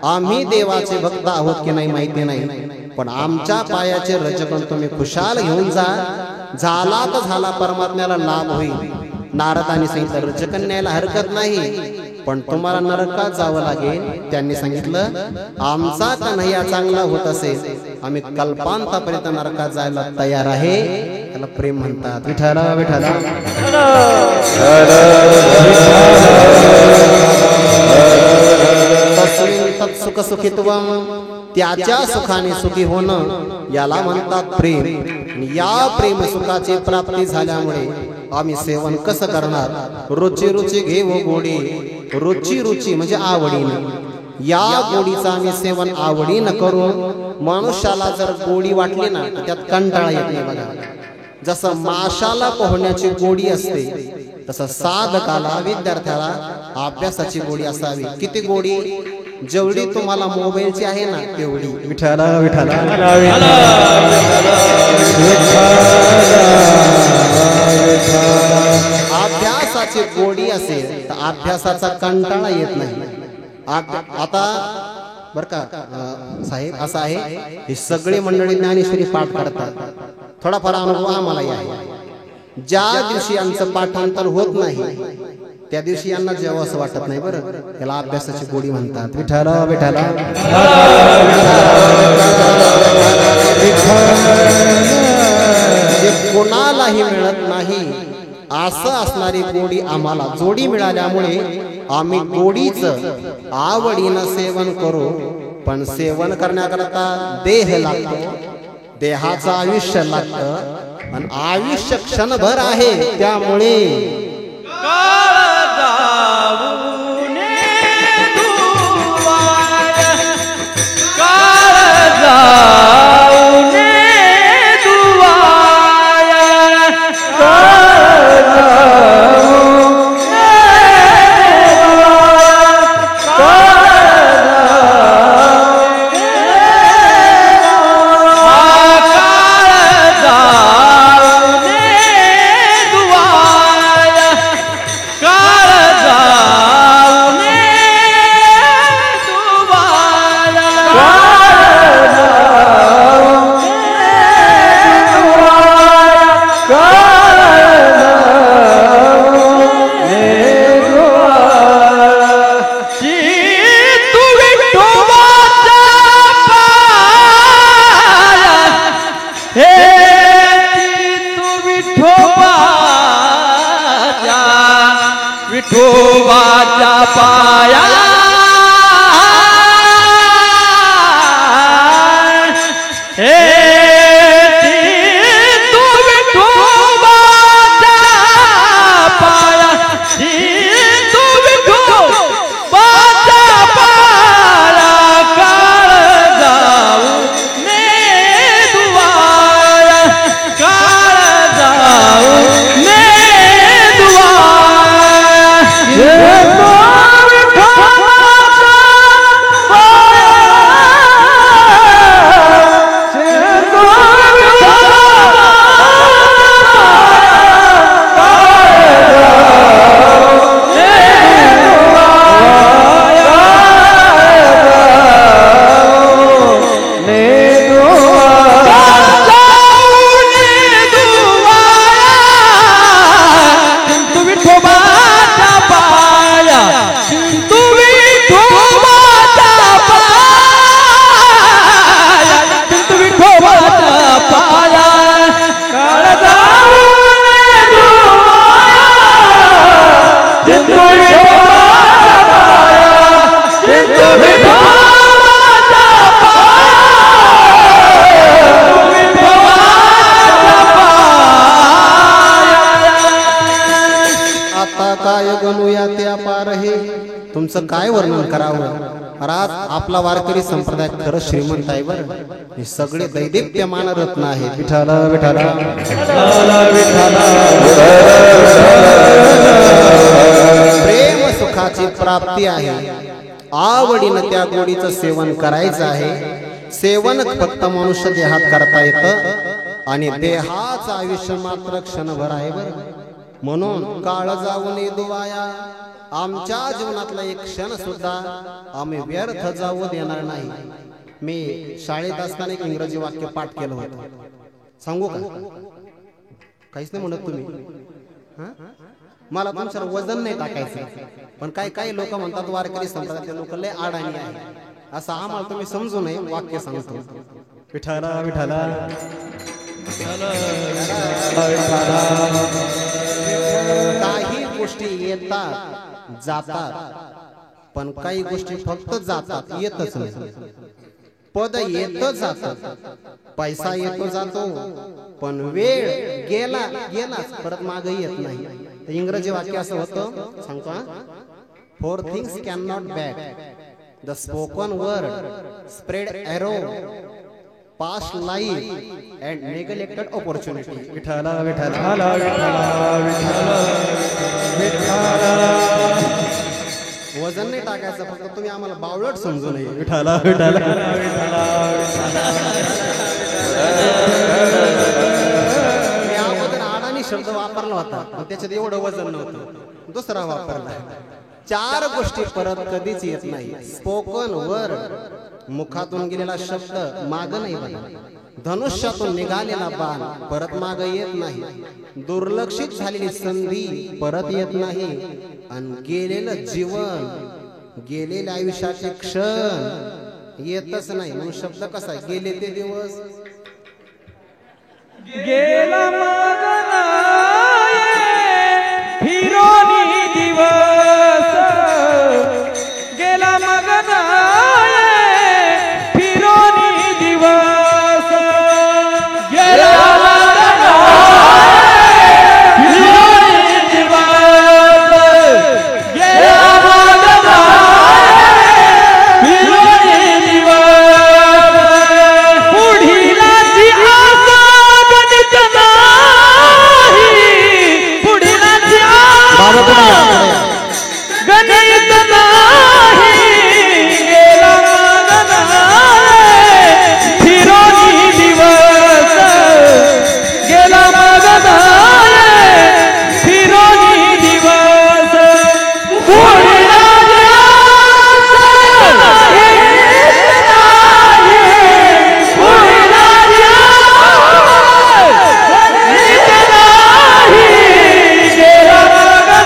आम्ही देवाचे भक्त आहोत की नाही माहिती नाही, पण आमच्या पायाचे रजकण तुम्ही खुशाल घेऊन जा. झाला तर झाला, परमात्म्याला लाभ होईल. नारदांनी सांगितलं रजकण न्यायला हरकत नाही, पण तुम्हाला नरकात जावं लागेल. त्यांनी सांगितलं आमचा कन्हैया चांगला होत असेल, आम्ही कल्पांतापर्यंत नरकात जायला तयार आहे. त्याला प्रेम म्हणतात. विठ्ठला विठ्ठला तत्सुख सुखित्वम, त्याच्या सुखाने सुखी होणं याला म्हणतात प्रेम. या प्रेम सुखाची प्राप्ती झाल्यामुळे आम्ही सेवन कसं करणार? रुची रुची घेव गोडी. रुची रुची म्हणजे आवडीने. या गोडीचं आम्ही सेवन आवडीनं करू. मनुष्याला जर गोडी वाटली ना त्यात कंटाळा येत नाही बघा. जसं माशाला पोहण्याची गोडी असते तसं साधकाला, विद्यार्थ्याला अभ्यासाची गोडी असावी. किती गोडी? जेवढी तुम्हाला मोबाईलची आहे ना तेवढी. विठ्ठला विठ्ठला अभ्यासाची गोडी असेल तर अभ्यासाचा कंटाळा येत नाही. आता बर का साहेब असं आहे, ही सगळी मंडळी ज्ञानेश्वरी पाठ करतात. थोडाफार अनुभव आम्हालाही आहे. ज्या दिवशी यांचं पाठांतर होत नाही त्या दिवशी यांना जेव्हा असं वाटत नाही बरं. त्याला अभ्यासाची गोडी म्हणतात. विठ्ठला विठ्ठला जे कोणालाही मिळत नाही असं असणारी गोडी आम्हाला जोडी मिळाल्यामुळे आम्ही गोडीचं आवडीनं सेवन करू. पण सेवन करण्याकरता देह लागतो, देहाचं आयुष्य लागतं आणि आयुष्य क्षणभर आहे. त्यामुळे विठोबाच्या पाया हे तू विठोबाच्या पाया, तू विठोबाच्या पाया काळ जाऊ ने दुवाया, काळ जाऊ ने दुवाया. तुमचं काय वर्णन करावं. आज आपला वारकरी संप्रदाय खरंच श्रीमंत आहे बरं. हे सगळे दैदिप्यमान रत्न आहे. विठाला विठाला प्रेम सुखाची प्राप्ती आहे. आवडीनं त्या गोडीचं सेवन करायचं आहे. सेवन फक्त मनुष्य देहात करता येतं आणि देहाचं आयुष्य मात्र क्षणभर आहे बरं. म्हणून काळ जाऊ नये दुवाया. आमच्या जीवनातला एक क्षण सुद्धा आम्ही व्यर्थ जाऊ देणार नाही. मी शाळेत असताना एक इंग्रजी वाक्य पाठ केलं होतं. सांगू का? काहीच नाही म्हणत तुम्ही. मला तुमच्यावर वजन नाही टाकायचं. पण काही लोक म्हणतात वारकरी संप्रदायातले लोक लय अडाणी आहे. असं आम्हाला तुम्ही समजू नये. वाक्य सांगतो. विठाला विठाला काही गोष्टी येतात जातात, पण काही गोष्टी फक्त जातात, येतच नाही. पद येत जातात, पैसा येतो जातो, पण वेळ गेला गेलाच परत मागे येत नाही. इंग्रजी वाक्य असं होतं. सांगतो हा. 4 things cannot back. The spoken word, spread arrow, past life and neglected opportunity. विठाला विठाला विठाला वजन नाही टाकायचं. फक्त तुम्ही आम्हाला बावळट समजू नये. विठाला विठाला मी अगोदर अडाणी शब्द वापरला होता, पण त्याच्यात एवढं वजन नव्हतं. दुसरा वापरला. 4 गोष्टी परत कधीच येत नाही. स्पोकन वर्ड, मुखातून गेलेला शब्द माग नाही बघा. धनुष्यातून निघालेला बाण परत माग येत नाही. दुर्लक्षित झालेली संधी परत येत नाही. आणि गेलेलं जीवन, गेलेल्या आयुष्याचे क्षण येतच नाही. म्हणून शब्द कसा आहे? गेले ते दिवस गेला मगना फिरोनी दिवस, गेला मगना फिरोनी दिवस, गेला मगना फिरोनी दिवस, गेला मगना फिरोनी दिवस. पुढीलाची आशा गणित नाही, पुढीलाची आशा गणित नाही, गेला मगना फिरोनी दिवस, गेला मगना फिरोनी दिवस. पुढीलाची आशा नाही, पुढीलाची आशा गणित नाही, गेला मगना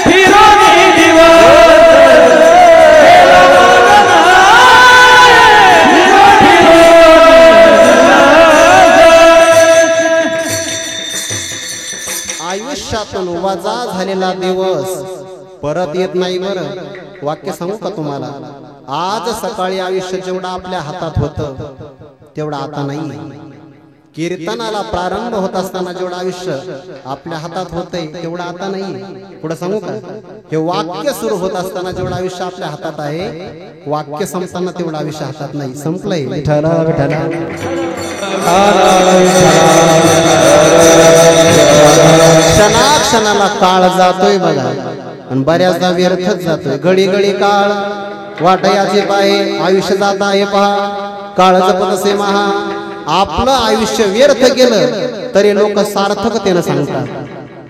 फिरोनी दिवस, गेला मगना आयुष्यातून वजा झालेला दिवस परत येत नाही बरं. वाक्य सांगू का तुम्हाला? आज सकाळी आयुष्य जेवढं आपल्या हातात होतं तेवढं आता नाही. कीर्तनाला प्रारंभ होत असताना जेवढं आयुष्य आपल्या हातात होतंय तेवढं आता नाही. पुढे सांगू का? हे वाक्य सुरू होत असताना जेवढं आयुष्य आपल्या हातात आहे, वाक्य संपताना तेवढं आयुष्य हातात नाही. संपलंय. विठाला विठाला क्षणाक्षणाला काळ जातोय बघा, आणि बऱ्याचदा व्यर्थच जातोय. घडी घडी काळ वाटयाचे पाहे, आयुष्य जात आहे पहा. काळ जपत असे महा. आपलं आयुष्य व्यर्थ गेलं तरी लोक सार्थकतेनं सांगतात.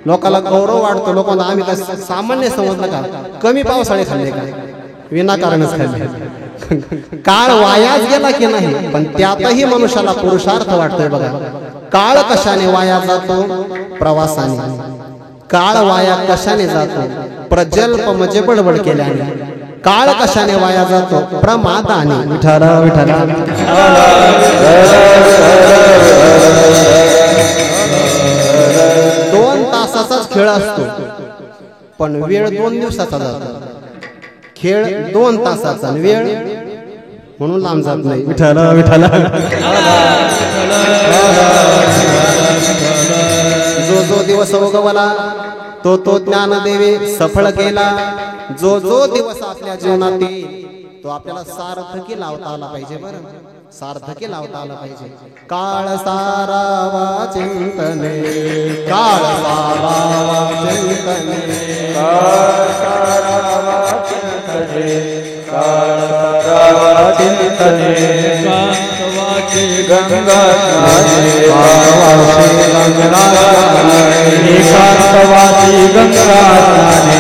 लोकांना गौरव वाटतो. लोकांना आम्ही काय सामान्य समजलं का? कमी पावसाळे खाल्ले का? विनाकारणच खाल्ले. काळ वायाच गेला की नाही, पण त्यातही मनुष्याला पुरुषार्थ वाटतोय बघा. काळ कशाने वाया जातो? प्रवासाने. काळ वाया कशाने जातो? प्रजल्प म्हणजे बडबड केल्याने. काळ कशाने वाया जातो? प्रमादाने. विठाला विठाला 2 तासाचाच खेळ असतो, पण वेळ 2 दिवसाचा जातो. खेळ 2 तासाचा, वेळ म्हणून लांब जात नाही. विठाला विठाला जो जो दिवस उगवला तो ज्ञानदेवे सफळ केला. जो दिवस आपल्या जीवनात येईल तो आपल्याला सार्थकी लावता आला पाहिजे. बरं, सार्थकी लावता आला पाहिजे. काळ सारावा चिंतने, काळ सारावा चिंतने, काळ सारावा चिंतने, काळ सारावा चिंतने. एकांतवाची गंगा स्नाने, एकांतवाची गंगा स्नाने,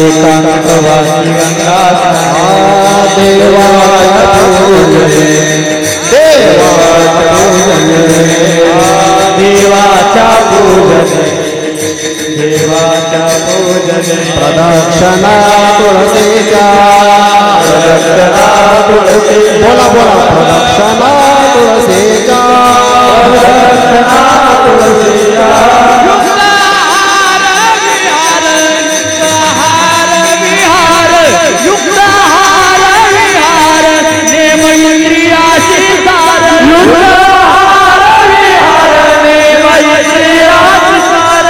एकांतवाची गंगा स्नाने. देवाच्या पूजने, देवाच्या पूजने, देवाच्या पूजने, देवाच्या पूजने. प्रदक्षिणा तुळशीच्या, प्रदक्षिणा तुळशीच्या, बोला बोला, प्रदक्षिणा तुळशीच्या, प्रदक्षिणा तुळशीच्या. युक्तहार विहार, युक्तहार विहार, युक्तहार विहार, नेम इंद्रियाची सार. युक्तहार विहार, नेम इंद्रियाची सार.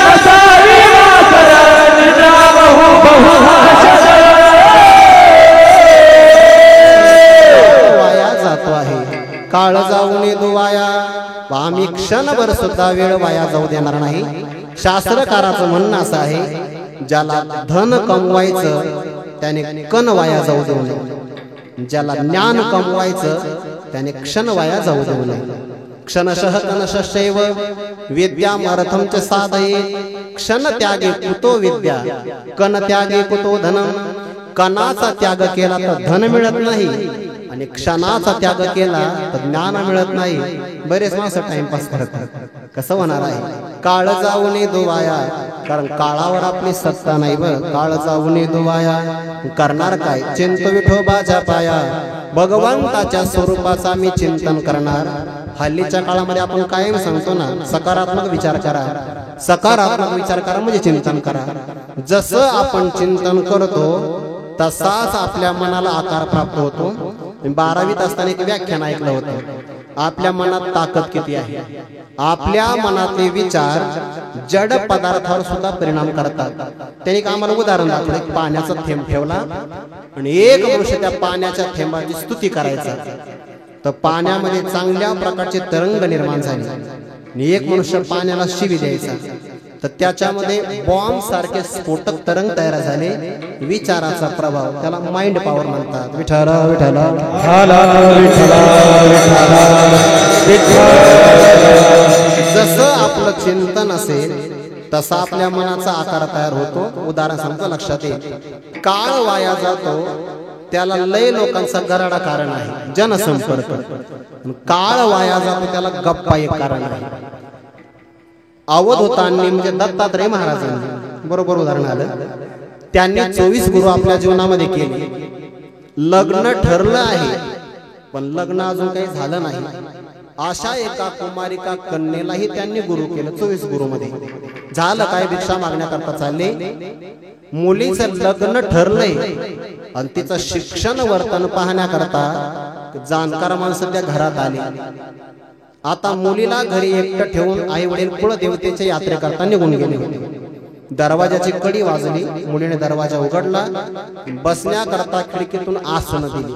असावी वासर, निद्रा बहुभाषण. वाया जातो आहे. काळ जाऊन दुवाया, आम्ही क्षणभर सुद्धा वेळ वाया जाऊ देणार नाही. शास्त्रकाराचं म्हणणं असं आहे, ज्याला धन कमवायचं त्याने कण वाया जाऊ देऊ नये, ज्याला ज्ञान कमवायचं त्याने क्षण वाया जाऊ देऊ नये. क्षणशः कणशैव विद्यामर्थं च साधये, क्षण त्यागे कुतो विद्या, कण त्यागे कुतो धनम. कणाचा त्याग केला तर धन मिळत नाही आणि क्षणाचा त्याग केला तर ज्ञान मिळत नाही. बरेच माणसं टाइमपास करतात. कसं होणार आहे? काळ जाऊ नये दुवाया, कारण काळावर आपली सत्ता नाही. काळ जाऊ नये दुवाया, करणार काय? चिंत विठोबाच्या पाया, भगवंताच्या स्वरूपाचा मी चिंतन करणार. हल्लीच्या काळामध्ये आपण कायम सांगतो ना, सकारात्मक विचार करा, सकारात्मक विचार करा म्हणजे चिंतन करा. जसं आपण चिंतन करतो तसाच आपल्या मनाला आकार प्राप्त होतो. 12वीत असताना एक व्याख्यान ऐकलं होतं, आपल्या मनात ताकद किती आहे. आपल्या मनातले विचार जड पदार्थावर सुद्धा परिणाम करतात. त्यांनी एक आम्हाला उदाहरण दाखवलं. एक पाण्याचा थेंब ठेवला आणि एक मनुष्य त्या पाण्याच्या थेंबाची स्तुती करायचा, तर पाण्यामध्ये चांगल्या प्रकारचे तरंग निर्माण झाले. आणि एक मनुष्य पाण्याला शिवी द्यायचा, तर त्याच्यामध्ये बॉम्ब सारखे स्फोटक तरंग तयार झाले. विचाराचा प्रभाव, त्याला माइंड पॉवर म्हणतात. विठ्ठल विठ्ठल जसं आपलं चिंतन असेल तसा आपल्या मनाचा आकार तयार होतो. उदाहरण सांगतो, लक्षात येईल. काळ वाया जातो त्याला लय लोकांचा गराडा कारण आहे, जनसंपर्क. काळ वाया जातो त्याला गप्पा एक कारण आहे. अवधूतांनी म्हणजे दत्तात्रय महाराजांनी बरोबर उदाहरण आलं. त्यांनी 24 गुरु आपल्या जीवनामध्ये केले. लग्न ठरलं आहे पण लग्न अजून काही झालं नाही. अशा एका कुमारिका कन्येलाही त्यांनी गुरु केलं 24 गुरु मध्ये. झालं काय? भिक्षा मागण्याकरता चालले. मुलीचं लग्न ठरलंय आणि तिचं शिक्षण वर्तन पाहण्याकरता जाणकार माणसं त्या घरात आली. आता मुलीला घरी एकटं ठेवून आई वडील कुळदेवतेच्या यात्रेकरता निघून गेले. दरवाजाची कडी वाजली. मुलीने दरवाजा उघडला. बसण्याकरता खिडकीतून आसन दिली.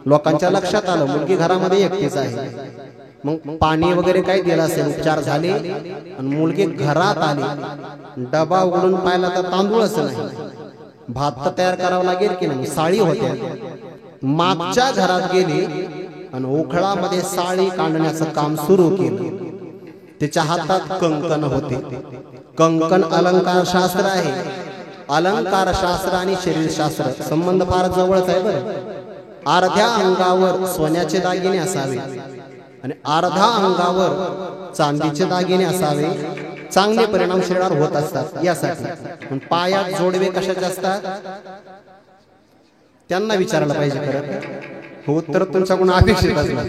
लोकांच्या लक्षात आलं मुलगी घरामध्ये एकटीच आहे. मग पाणी वगैरे काही दिलं असेल, उपचार झाले आणि मुलगी घरात आली. डबा उघडून पाहिला तर तांदूळच नाही. भात तर तयार करावं लागेल की नाही, साळी होत्या. मागच्या घरात गेली आणि उखळामध्ये साळी काढण्याचं काम सुरू केलं. तिच्या हातात कंकण होते. कंकण अलंकार शास्त्र आहे. अलंकार शास्त्र आणि शरीर शास्त्र संबंध फार जवळच आहे बरं. अर्ध्या अंगावर सोन्याचे दागिने असावे आणि अर्ध्या अंगावर चांदीचे दागिने असावे. चांगले परिणाम शरीरावर होत असतात. यासाठी पायात जोडवे कशाचे असतात त्यांना विचारायला पाहिजे खरं. हो तर तुमच्याकडून अपेक्षित असणार.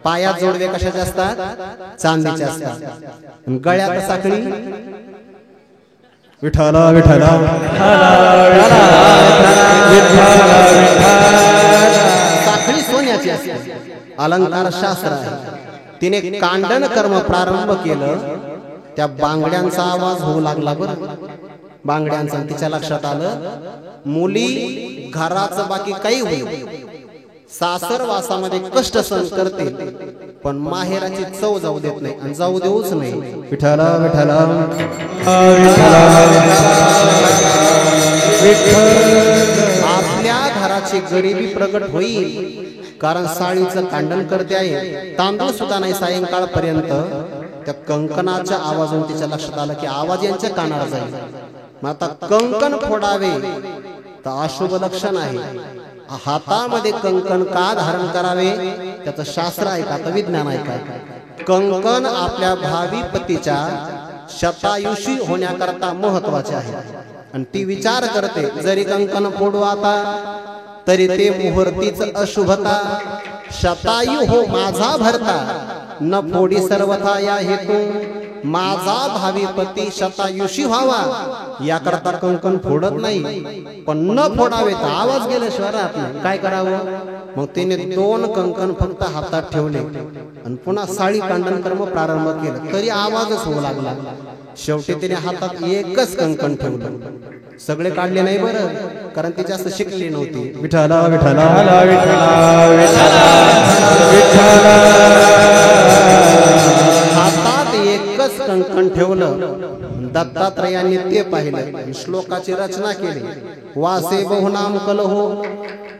पायात जोडवे कशाचे असतात? चांदीचे असतात. गळ्यात साखळी विठ्ठल विठ्ठल साखळी सोन्याची असते. अलंकार शास्त्र आहे. तिने कांडन कर्म प्रारंभ केलं त्या बांगड्यांचा आवाज होऊ लागला बरं. बांगड्यांचा. तिच्या लक्षात आलं मुली घराचं बाकी काही होईल, सासरवासामध्ये कष्ट सहन करते, पण माहेराची चव जाऊ देत नाही आणि जाऊ देऊच नाही. विठ्ठल विठ्ठल आपल्या घराची गरिबी प्रगट होईल, कारण साळीचं कांडण करते आहे, तांदूळ सुद्धा नाही सायंकाळपर्यंत. त्या कंकणाच्या आवाजातून तिच्या लक्षात आलं की आवाज यांच्या कानाला जाईल. मग आता कंकण फोडावे तर अशुभ लक्षण आहे. हातामध्ये कंकण का धारण करावे त्याचं शास्त्र आहे का, तर विज्ञान आहे का. कंकण आपल्या भावी पतीच्या शतायुषी होण्याकरता महत्वाचे आहे. आणि ती विचार करते जरी कंकण फोडू आता तरी ते मुहूर्तीच अशुभता, शतायु हो माझा भरता, न फोडी सर्वथा या हेतू, माझा भावी पती शतायुषी व्हावा याकरता कंकण फोडत नाही. पण न फोडावे तर आवाज गेल्याशिवाय राहत नाही. काय करावं मग तिने 2 कंकण फक्त हातात ठेवले आणि पुन्हा साळी कांडण कर्म प्रारंभ केलं, तरी आवाजच होऊ लागला. शेवटी तिने हातात एकच कंकण ठेवलं. सगळे काढले नाही बरं, कारण ती जास्त शिकली नव्हती. विठ्ठल विठ्ठल हातात एकच कंकण ठेवलं. दत्तात्रयांनी ते पाहिलं, श्लोकाची रचना केली. वासे बहुनाम कलहो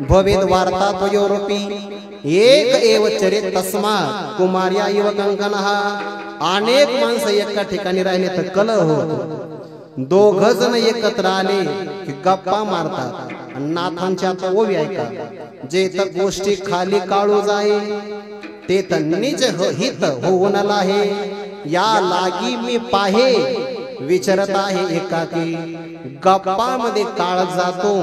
भवेद वार्ता त्वयोरूपी, एक एव चरित तस्मात् कुमार्या इव कंकणः. अनेक माणसं एका ठिकाणी राहिले तर कलह होतो. 2 जण एकत्र आले की गप्पा मारतात. नाथांच्या ओवी ऐका, जे तर गोष्टी खाली काळू जाये ते तर निज हित होऊन आहे. या लागी मी पाहे विचारत आहे एकाकी, गप्पामध्ये काळ जातो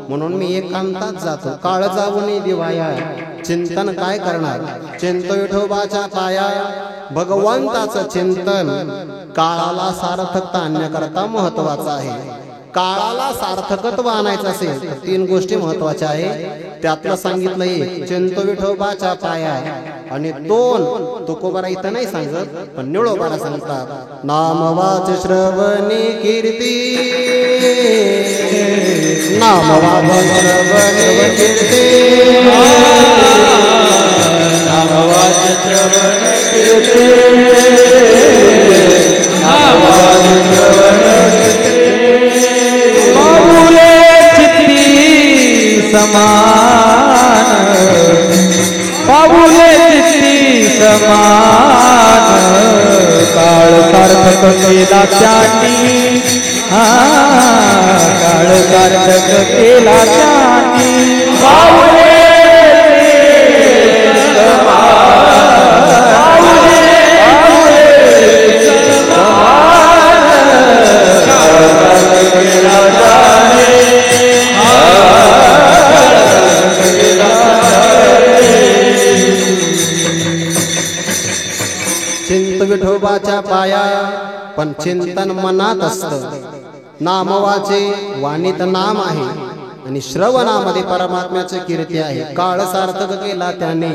म्हणून मी एकांतात जातो. काळ जाऊ नये दिवाया, चिंतन काय करणार. चिंत विठोबाच्या पाया, भगवंताचं चिंतन काळाला सार्थकता आणण्याकरता महत्वाचं आहे. काळाला सार्थकत्व आणायचं असेल तर 3 गोष्टी महत्वाच्या आहे. त्यातलं सांगितलं एक चिंत विठोबाच्या पाया, आणि 2 तुकोबारा इथं नाही सांगत पण निळोबारा सांगतात. नाम वाच श्रवणी कीर्ती, नाम वाच श्रवणी कीर्ती, नाम वाच श्रवणी कीर्ती, नाम वाच श्रवणी बाबुले चित्ती समान, बाबुले चित्ती समान, काळ सार्थक केला त्यांनी, काळ सार्थक केला त्यांनी. बाबुले चिंत विठोबाच्या पाया, पण चिंतन मनात असतं. नामवाचे वाणीत नाम आहे आणि श्रवणामध्ये परमात्म्याची कीर्ती आहे. काळ सार्थक केला त्याने.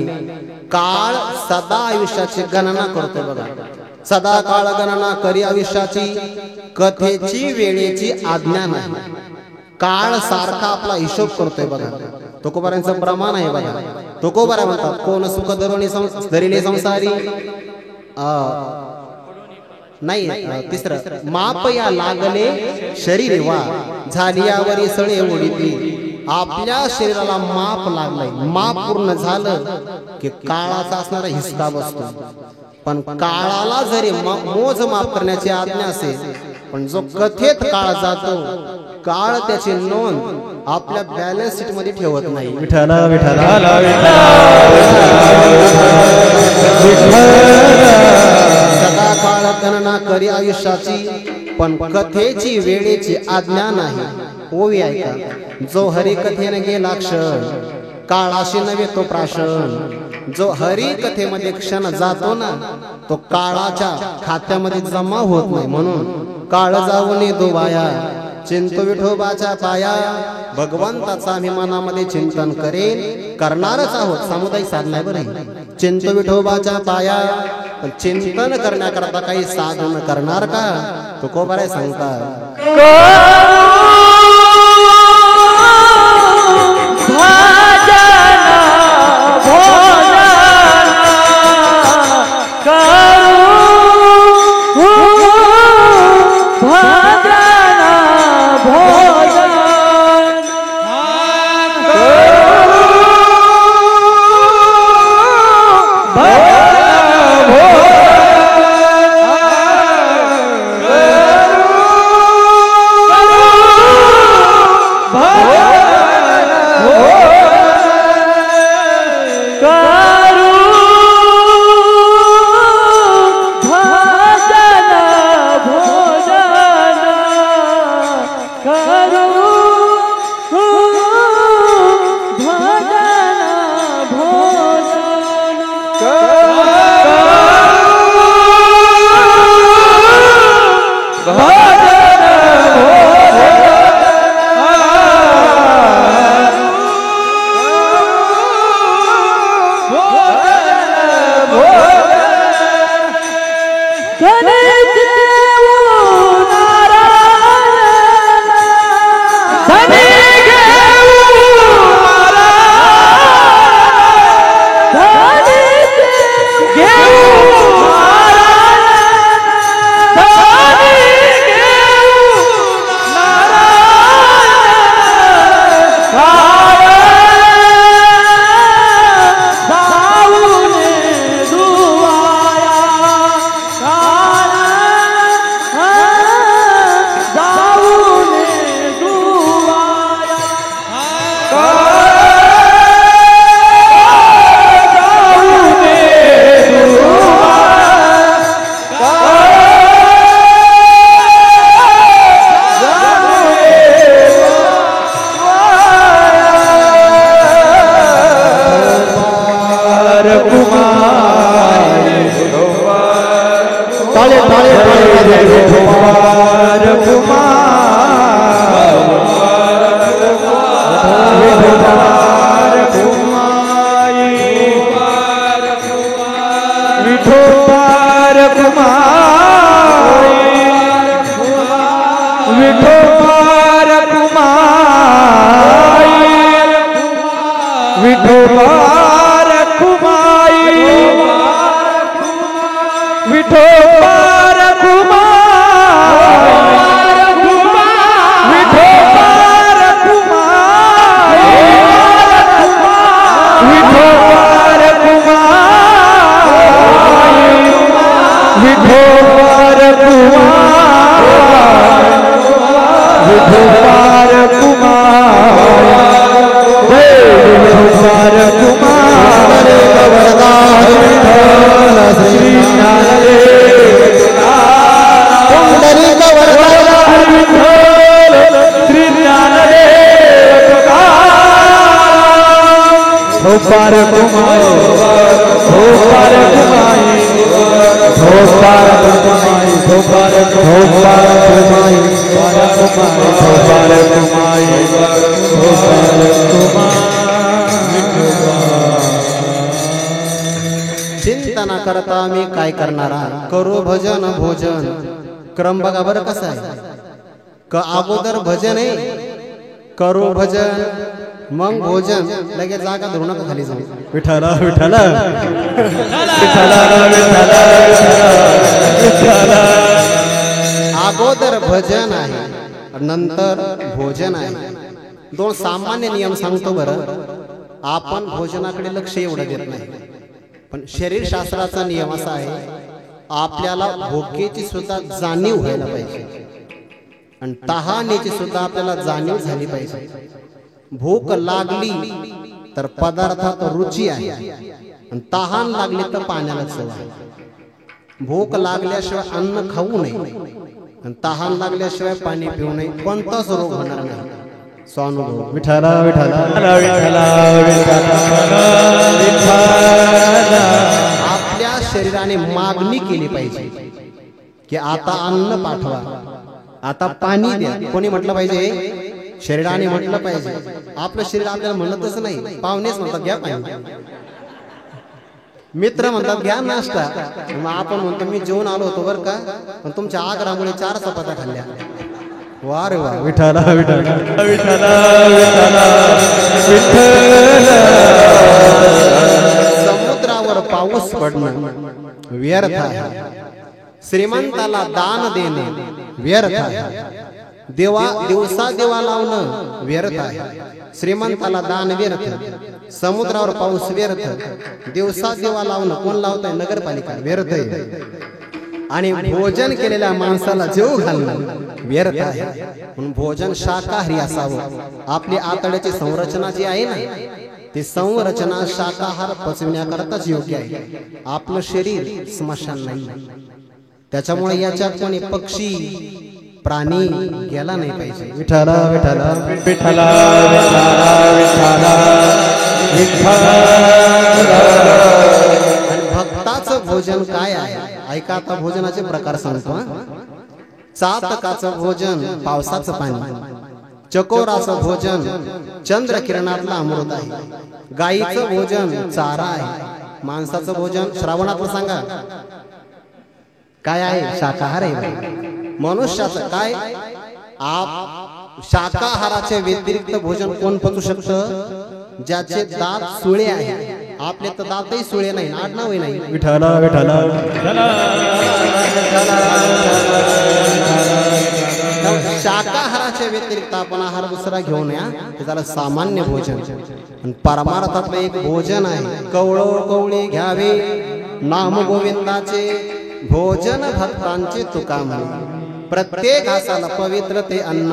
काळ सदा आयुष्याची गणना करतो बघा. सदा काळ गणना करी आयुष्याची, कथेची वेळेची आज्ञा नाही. काळ सारखा आपला हिशोब करतोय बघा. तुकोबारांचं प्रमाण आहे बघा. तुकोबारा म्हणतात कोण सुख धरिले संसारी नाही. तिसरं माप या लागले शरीर वा, झाली यावरी सळे उडीती. आपल्या शरीराला माप लागलंय, माप पूर्ण झालं की काळाचा असणारा हिस्सा बसतो. पण काळाला जरी मोज माफ करण्याची आज्ञा असेल, पण जो कथेत काळ जातो, काळ त्याची नोंद आपल्या बॅलन्स शीट मध्ये ठेवत नाही. विठ्ठल विठ्ठल सदा काळ गणना करी आयुष्याची, पण कथेची वेळेची आज्ञा नाही. ओवी ऐका, जो हरी कथेने गेला क्षण, काळाशी नव्हे तो प्राशन. जो हरी कथेमध्ये क्षण जातो ना, तो काळाच्या खात्यामध्ये जमा होत नाही. म्हणून काळ जाऊ नये दुवाया, चिंतो विठोबाच्या पाया. भगवंताचा आम्ही मनामध्ये चिंतन करेल, करणारच आहोत. सामुदायिक साधना बरं. चिंतो विठोबाच्या पाया, पण चिंतन करण्याकरता काही साधन करणार का तुकोबाराय सांगतात चिंतना करता मी काय करणारा करू भजन भोजन क्रम बघा बरं कसा आहे क अगोदर भजन आहे करू भजन मग भोजन लगेच जागा धरू नका खाली जाऊ विठ्ठला विठ्ठला अगोदर भजन आहे नंतर भोजन आहे दोन सामान्य नियम सांगतो बरं आपण भोजनाकडे लक्ष एवढं देत नाही पण शरीर शास्त्राचा नियम असा आहे आपल्याला भुकेची सुद्धा जाणीव व्हायला पाहिजे आणि तहानेची सुद्धा आपल्याला जाणीव झाली पाहिजे भूक लागली तर पदार्थात रुची आहे आणि तहान लागली तर पाण्याला चव आहे भूक लागल्याशिवाय अन्न खाऊ नये आणि तहान लागल्याशिवाय पाणी पिऊ नये कोणताच रोग होणार नाही स्वानुभव विठ्ठला विठ्ठला आपल्या शरीराने मागणी केली पाहिजे की आता अन्न पाठवा आता पाणी द्या कोणी म्हटलं पाहिजे शरीराने म्हटलं पाहिजे आपलं शरीर आपल्याला म्हणतच नाही पाहुणेच म्हणतात घ्या पाणी मित्र म्हणतात घ्या नाश्ता, मग आपण म्हणतो मी जेवून आलो होतो बरं का, पण तुमच्या आग्रहामुळे 4 चपात्या खाल्ल्या. वा रे वा. विठाला विठाला विठ्ठला विठ्ठला विठ्ठल. समुद्रावर पाऊस पडणं व्यर्थ आहे, श्रीमंताला दान देणे व्यर्थ आहे, दिवसा दिवा लावणं व्यर्थ आहे, श्रीमंताला दान व्यर्थ, समुद्रावर पाऊस व्यर्थ, दिवसा दिवा लावणं कोण लावतंय? नगरपालिका. व्यर्थ आहे. आणि भोजन केलेल्या माणसाला जेव घालणं व्यर्थ आहे. म्हणून भोजन शाकाहारी असावं. आपली आतड्याची संरचना जी आहे ना, ती संरचना शाकाहार पचविण्याकरताच योग्य आहे. आपलं शरीर स्मशान नाही. त्याच्यामुळे याच्यात कोणी पक्षी प्राणी गेला नाही पाहिजे. विठाला विठाला विठ्ठला विठ्ठला विठ्ठला विठ्ठल. आणि भक्ताचं भोजन काय आहे? ऐका, आता भोजनाचे प्रकार सांगतो. चातकाचं भोजन पावसाचं पाणी, चकोराचं भोजन चंद्रकिरणातला अमृत आहे, गाईचं भोजन चारा आहे, माणसाचं भोजन श्रावणातलं सांगा काय आहे? शाकाहार आहे. मनुष्याचं काय? शाकाहाराच्या व्यतिरिक्त भोजन कोण पचू शकतं? ज्याचे दात सुळे आहे. आपले तर दातही सुळे नाही, आडनावही नाही. विठाला विठाला शाकाहाराच्या व्यतिरिक्त आपण आहार दुसरा घेऊन या, ते झालं सामान्य भोजन. आणि परमार्थातलं एक भोजन आहे, कवळो कवळी घ्यावे नाम गोविंदाचे, भोजन भक्तांचे तुका म्हणे. प्रत्येक घासाला पवित्र ते अन्न,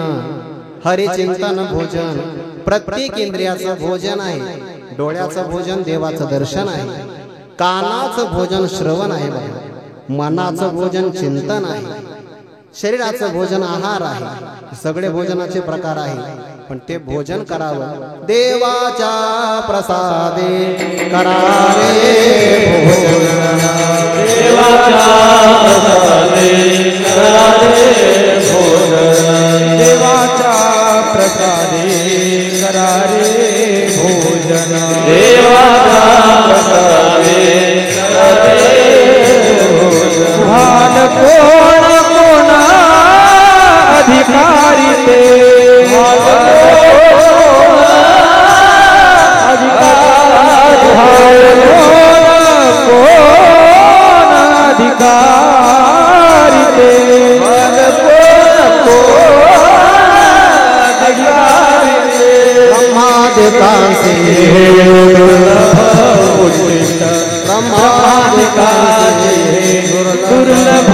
हरिचिंतन भोजन. प्रत्येक इंद्रियाचं भोजन आहे. डोळ्याचं भोजन देवाचं दर्शन आहे, कानाचं भोजन श्रवण आहे, मनाचं भोजन चिंतन आहे, शरीराचं भोजन आहार आहे. सगळे भोजनाचे प्रकार आहे, पण ते भोजन करावं देवाच्या प्रसादे करावे भोजन. देवाच्या प्रसादे करारे भोजन. देवाच्या प्रसादे करारे भोजन. देवाच्या प्रसादे करारे भोजन. भान कोण कोणा अधिकारी ते, दुर्लभ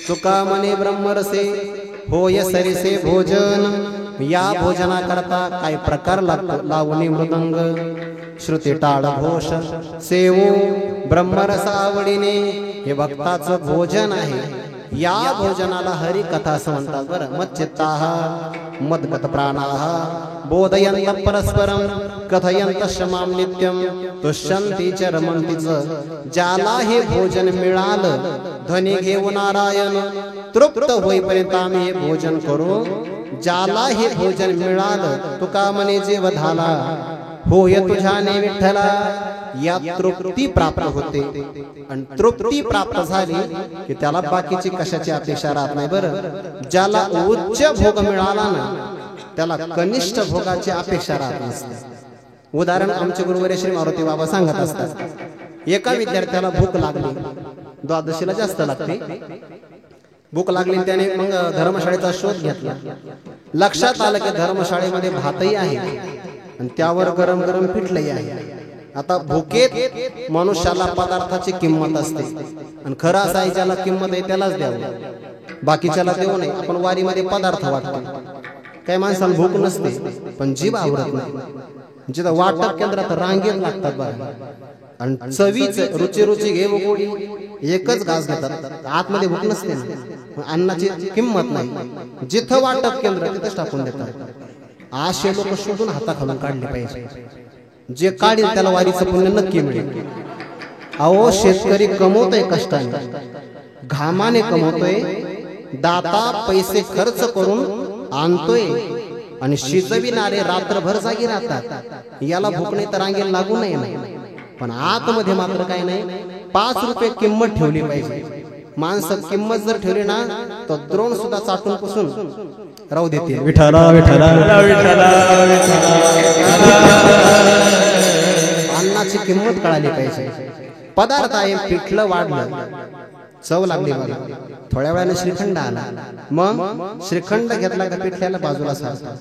तुका म्हणे ब्रह्मरसे होय सरिसे भोजन. या भोजना करता काय प्रकार लागतो? लावणी मृदंग, श्रुती टाळ घोष, सेवो ब्रह्मरस आवडीने, हे भक्ताचं भोजन आहे. या भोजनाला हरी कथा असं म्हणतात बरं. मच्चित्ताः मद्गत प्राणाः बोधयंत परस्परम कथयंत शमाम नित्यम तुष्यंती च रमंतीच. ज्याला हे भोजन मिळालं ध्वनी घेऊ नारायण, तृप्त होईपर्यंत आम्ही हे भोजन करू. ज्याला हे भोजन मिळालं तुका म्हणे जेव झाला, होय तुझ्याने विठ्ठला या तृप्ती प्राप्त होते. आणि तृप्ती प्राप्त झाली की त्याला बाकीची कशाची अपेक्षा राहत नाही बरं. ज्याला उच्च भोग मिळाला ना त्याला कनिष्ठ भोगाची अपेक्षा राहत नसते. उदाहरण आमचे गुरुवर्य श्री मारुती बाबा सांगत असतात. एका विद्यार्थ्याला भूक लागली, द्वादशीला जास्त लागते, भूक लागली, त्याने मग धर्मशाळेचा शोध घेतला. लक्षात आलं की धर्मशाळेमध्ये भातही आहे आणि त्यावर गरम गरम पिठलंही आहे. आता भुकेत मनुष्याला पदार्थाची किंमत असते आणि खरं असं आहे ज्याला किंमत आहे त्यालाच द्यावं, बाकीच्याला देऊ नये. आपण वारीमध्ये पदार्थ वाटतो, काही माणसाला भूक नसते पण जीभ आवडत नाही. जिथं वाटप केंद्रात रांगेत लागतात बघा, आणि चवीच रुची रुची घे गोडी एकच घास घेतात, आतमध्ये भूक नसते ना, अन्नाची किंमत नाही. जिथं वाटप केंद्र तिथंच टाकून देतात. असे लोक शोधून हाताखालून काढले पाहिजे. जे काढील त्याला वारीचं पुण्य नक्की मिळेल. अहो शेतकरी कमवतोय कष्टाने, घामाने कमवतोय, दाता पैसे खर्च करून आणतोय आणि शिजविणारे रात्रभर जागी राहतात. याला भूक नाही तर अंगेला लागू नये. पण आतमध्ये मात्र काय नाही, 5 रुपये किंमत ठेवली पाहिजे. माणसं किंमत जर ठेवली ना तर द्रोण सुद्धा चाटून पुसून राहू देते. विठ्ठला विठ्ठला अन्नाची किंमत कळाली पाहिजे. पदार्थ आहे, पिठलं वाढलं, चव लागली बघा. थोड्या वेळाने श्रीखंड आला, मग श्रीखंड घेतला का पिठल्याला बाजूला सारता.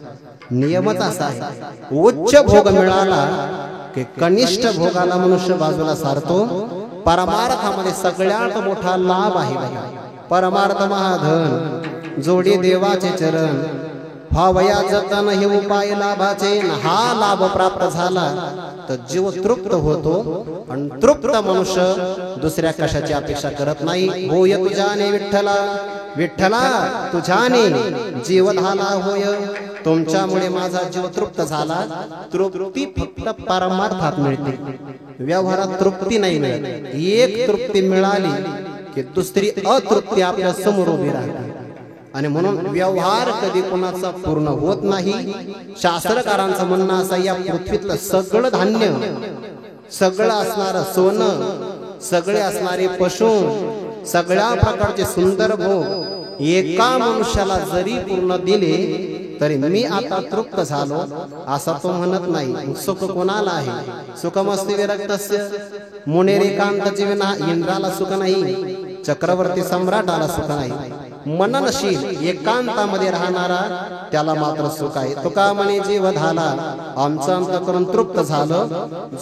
नियमच असा आहे, उच्च भोग मिळाला की कनिष्ठ भोगाला मनुष्य बाजूला सारतो. परमार्थामध्ये सगळ्यात मोठा लाभ आहे बघा. परमार्थ महाधन जोडी देवाचे चरण, व्हावया जतन हे उपाय लाभाचे. हा लाभ प्राप्त झाला तर जीव तृप्त होतो. आणि तृप्त मनुष्य दुसऱ्या कशाची अपेक्षा करत नाही. होय तुझ्याने विठ्ठला, विठ्ठला तुझ्याने जीव झाला होय. तुमच्यामुळे माझा जीव तृप्त झाला. तृप्ती फक्त परमार्थात मिळते, व्यवहारात तृप्ती नाही मिळत. एक तृप्ती मिळाली की दुसरी अतृप्ती आपल्या समोर उभी राहते. आणि म्हणून व्यवहार कधी कोणाचा पूर्ण होत नाही. शास्त्रकारांचं म्हणणं असं, या पृथ्वीतलं सगळं धान्य, सगळं असणारं सोनं, सगळे असणारे पशु, सगळ्या प्रकारचे सुंदर भोग एका मनुष्याला जरी पूर्ण दिले तरी मी आता तृप्त झालो असा तो म्हणत नाही. सुख कोणाला आहे? सुखमस्ति विरक्तस्य मुनेरिकांत जीवना. इंद्राला सुख नाही, चक्रवर्ती सम्राटाला सुख नाही. मननशील एकांतामध्ये राहणारा त्याला मात्र सुख आहे. तुका म्हणे जीव झाला, आमचं अंतःकरण तृप्त झालं.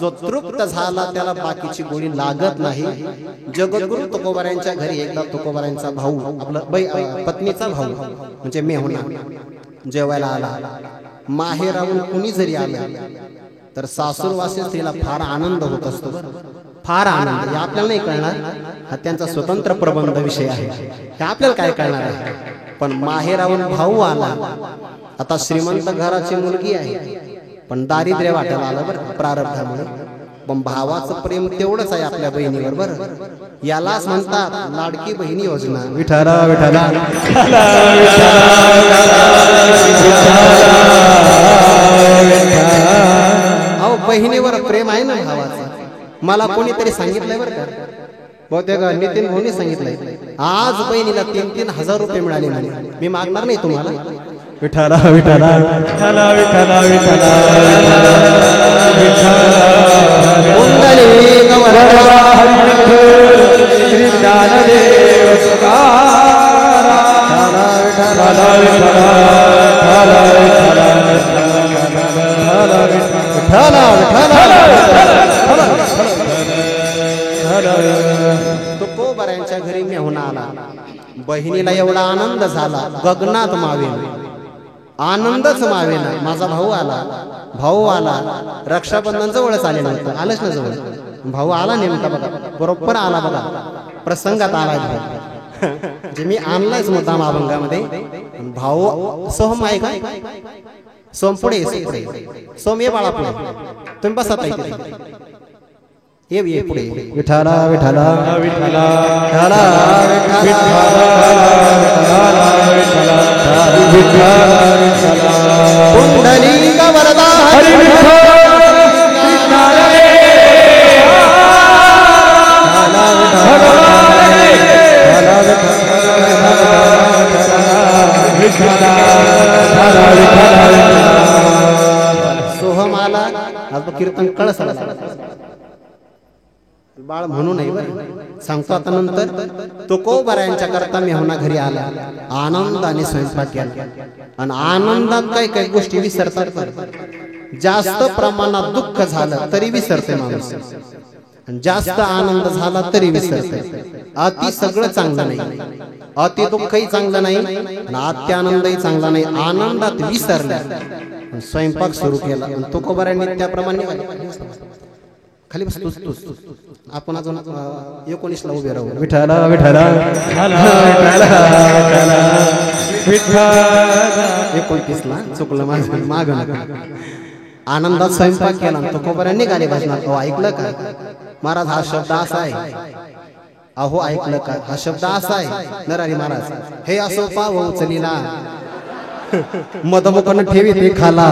जो तृप्त झाला त्याला बाकीची गोळी लागत नाही. जगद्गुरु तुकोबारायांच्या घरी एकदा तुकोबारायांचा भाऊ, आपला पत्नीचा भाऊ म्हणजे मेहुणा जेवायला आला. माहेराहून कुणी जरी आलं तर सासूरवासी स्त्रीला फार आनंद होत असतो. फार आनंद. हे आपल्याला नाही कळणार, हा त्यांचा स्वतंत्र प्रबंध विषय आहे, हे आपल्याला काय कळणार आहे. पण माहेराहून भाऊ आला. आता श्रीमंत घराची मुलगी आहे पण दारिद्र्य वाटायला आलं बरं प्रारब्धामुळे. पण भावाचं प्रेम तेवढंच आहे आपल्या बहिणीवर बरं. यालाच म्हणतात लाडकी बहिणी योजना. विठ्ठला विठ्ठला अहो बहिणीवर प्रेम आहे ना भावाचं. मला कोणीतरी सांगितलंय बरं का, बहुतेक नितीन भाऊनी सांगितलंय, आज बहिणीला 3-3 हजार रुपये मिळाले म्हणे. मी मागणार नाही तुम्हाला. विठ्ठला विठ्ठला विठ्ठला विठ्ठला विठ्ठला कुंडली गवरा श्री ज्ञानदेव तुकाराम. विठ्ठला विठ्ठला तुकोबारायांच्या घरी मेहुणा आला. बहिणीला एवढा आनंद झाला, गगनात मावेल, आनंदच मावेल. माझा भाऊ आला, भाऊ आला. रक्षाबंधन जवळच आले नव्हतं, आलंच ना जवळ. भाऊ आला नेमका बघा, बरोबर आला बघा, प्रसंगात आलाय भाऊ. जे मी आणलायच मुद्दाम अभंगामध्ये. भाऊ सोहम आहे का? सोम पुढे, सोम ये बाळा पुढे. तुम्ही बसा ताई तिथे. ये पुढे. विठ्ठला विठ्ठला विठ्ठला कुंडलिक वरदा हरी सोहम आला. आज कीर्तन कळस आला. बाळ म्हणू नाही बरं, सांगतो आता नंतर. तुकोबारायांच्या करता मेहुणा घरी आला. आनंदाने स्वयंपाक केला. आणि आनंदात काही काही गोष्टी विसरतात. जास्त प्रमाणात दुःख झालं तरी विसरते माणूस, आणि जास्त आनंद झाला तरी विसरते. अति सगळं चांगलं नाही, अति दुःखही चांगलं नाही, आणि अति आनंदही चांगला नाही. आनंदात विसरल्या स्वयंपाक सुरू केला. तुकोबारायांनी त्याप्रमाणे खाली बस. तूच आपण अजून 19 ला उभे राहू. विठ्ठला विठ्ठला 29 ला चुकलं माझं, माग. आनंदात स्वयंपाक केला. तुकोबारायांनी गाणे भाजणार. ऐकलं का? महाराज हा शब्द असा आहे, अहो ऐकलं का, हा शब्द असा आहे नरारी महाराज, हे असो पाव उचलीला मधमुखन ठेवी ते खाला,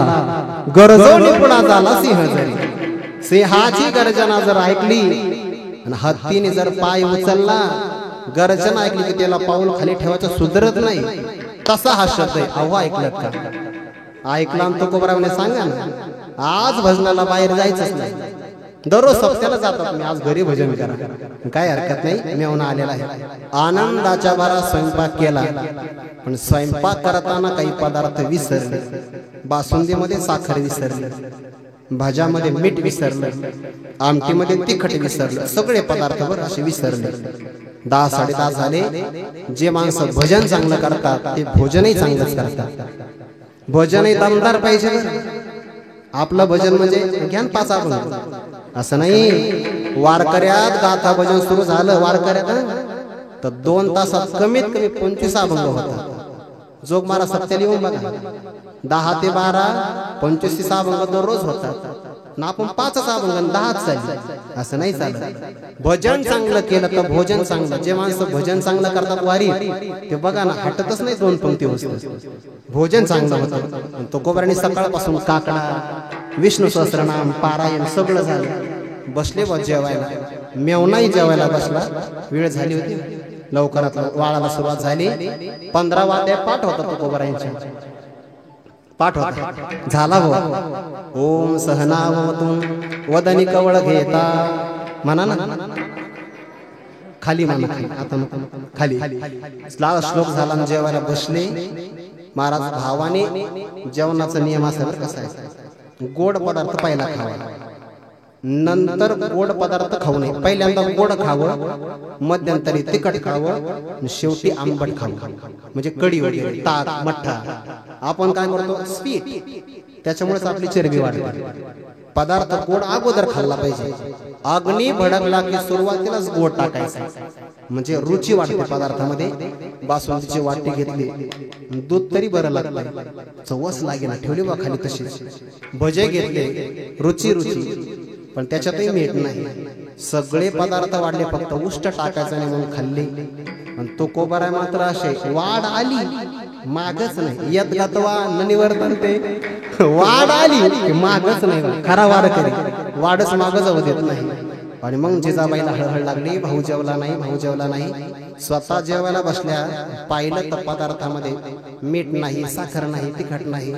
गरजो निपुणा झाला सिंह जरी, सिंहाची गर्जना जर ऐकली आणि हत्तीने जर पाय उचलला, गर्जना ऐकली की त्याला पाऊल खाली ठेवायचं सुधरत नाही, तसा हा शब्द आहे. अहो ऐकलं का, ऐकला तो कोबरावने सांगा ना, आज भजनाला बाहेर जायचंच नाही, दररोज सप्त्याला जातात मी, आज घरी भजन करा, काय हरकत नाही, मेवणा आलेला आहे. आनंदाच्या भरात स्वयंपाक केला, पण स्वयंपाक करताना काही पदार्थ विसरले, बासुंदीमध्ये साखर विसरली, भाज्यामध्ये मीठ विसरलं, आमटीमध्ये तिखट विसरलं, सगळे पदार्थ बरं असे विसरले. 10-10:30 झाले. जे माणसं भजन चांगलं करतात ते भोजनही चांगलंच करतात. भजनही दमदार पाहिजे बरं. आपलं भजन म्हणजे ज्ञान पाच आपण असं नाही. वारकऱ्यात गाथा भजन सुरू झालं वारकऱ्यात तर 2 तासात कमीत कमी 25 अभंग होतात. जोग मारा सत्य लिहून बघा, 10 ते 12 25 अभंग दररोज होतात ना. आपण 5 अभंग 10 चालले असं नाही चालत. भजन चांगलं केलं तर भोजन चांगलं. जे माणसं भजन चांगलं करतात वारी ते बघा ना, हटतच नाही 2 पंक्ती वस्तू. भोजन चांगलं होतं. तो कोबराने सकाळपासून काकडा, विष्णू सहस्त्रनाम, पारायण सगळं झालं. बसले बस जेवायला. मेवनाही जेवायला बसला. वेळ झाली होती. लवकरात वाळाला सुरुवात झाली. 15 वाद्या पाठ होता तो कोबरायांच्या. पाठ होता झाला हो. ओम सहनावतु वदनी कवळ घेता म्हणा ना, खाली म्हणा, आता खाली. श्लोक झाला आणि जेवायला बसले. महाराज भावाने जेवणाचा नियम असा कसा आहे, गोड पदार्थ पहिला खावा, नंतर गोड पदार्थ खाऊ नये. पहिल्यांदा गोड खावं, मध्यंतरी तिखट खावं, शेवटी आंबट खावं. म्हणजे कढी वगैरे, ताक, मठ्ठा. आपण काय करतो स्वीट, त्याच्यामुळेच आपली चरबी वाढते. पदार्थ गोड अगोदर खाल्ला पाहिजे. अग्नी भडकला की सुरुवातीलाच गोड टाकायचा, म्हणजे रुची वाढते पदार्थामध्ये. बासुंदीची वाटी घेतली, दूध तरी बरं लागलं, चवच लागेना, ठेवली बा खाली तशीच. भजे घेतले, रुची रुची, पण त्याच्यातही मीठ नाही. सगळे पदार्थ वाढले, फक्त उष्ट टाकायचं नाही म्हणून खाल्ले. पण तो कोबरा मात्र असे वाढ आली मागच नाही. यत गतवा न निवर्तन, ते वाढ आली मागच नाही. खरा वाढ करी, वाढच माग जाऊ देत नाही. आणि मग जिजाबाईला हळहळ लागली, भाऊ जेवला नाही, भाऊ जेवला नाही. स्वतः जेवायला बसल्या, पाहिलं तर पदार्थामध्ये मीठ नाही, साखर नाही, तिखट नाही.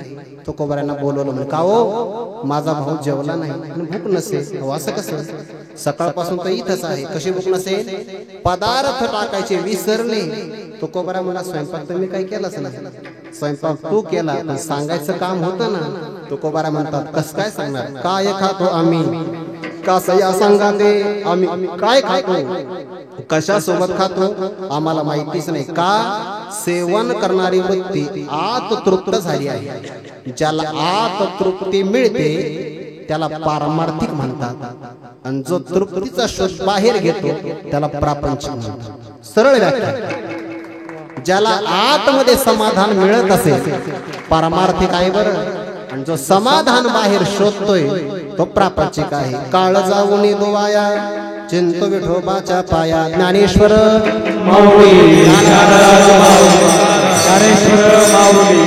तो कोबऱ्यांना बोलवलं, म्हणे का हो माझा भाऊ जेवला नाही, भूक नसेल. असं कसं, सकाळपासून तर इथंच आहे, कशी भूक नसेल? पदार्थ टाकायचे विसरले. तो कोबरा म्हणला स्वयंपाक तर मी काही केलाच नाही. स्वयंपाक तू केला, पण सांगायचं काम होतं ना. तो कोबरा म्हणतात कस काय सांगणार, काय खातो आम्ही, कसया सांगा ते आम्ही काय खातो, कशा सोबत खातो आम्हाला माहितीच नाही. का सेवन करणारी वृत्ती आत तृप्त झाली आहे. ज्याला आत तृप्ती मिळते त्याला पारमार्थिक म्हणतात, आणि जो तृप्तीचा शोध बाहेर घेतो त्याला प्रापंचिक म्हणतात. सरळ व्याख्या. ज्याला आतमध्ये समाधान मिळत असेल पारमार्थिक आहे बरं, आणि जो समाधान बाहेर शोधतोय तो प्रापंचिक आहे. काळ जाऊन दुवाया चिंतो विठोबाच्या पाया. ज्ञानेश्वर माऊली, ज्ञानेश्वर माऊली,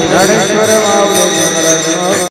ज्ञानेश्वर माऊली,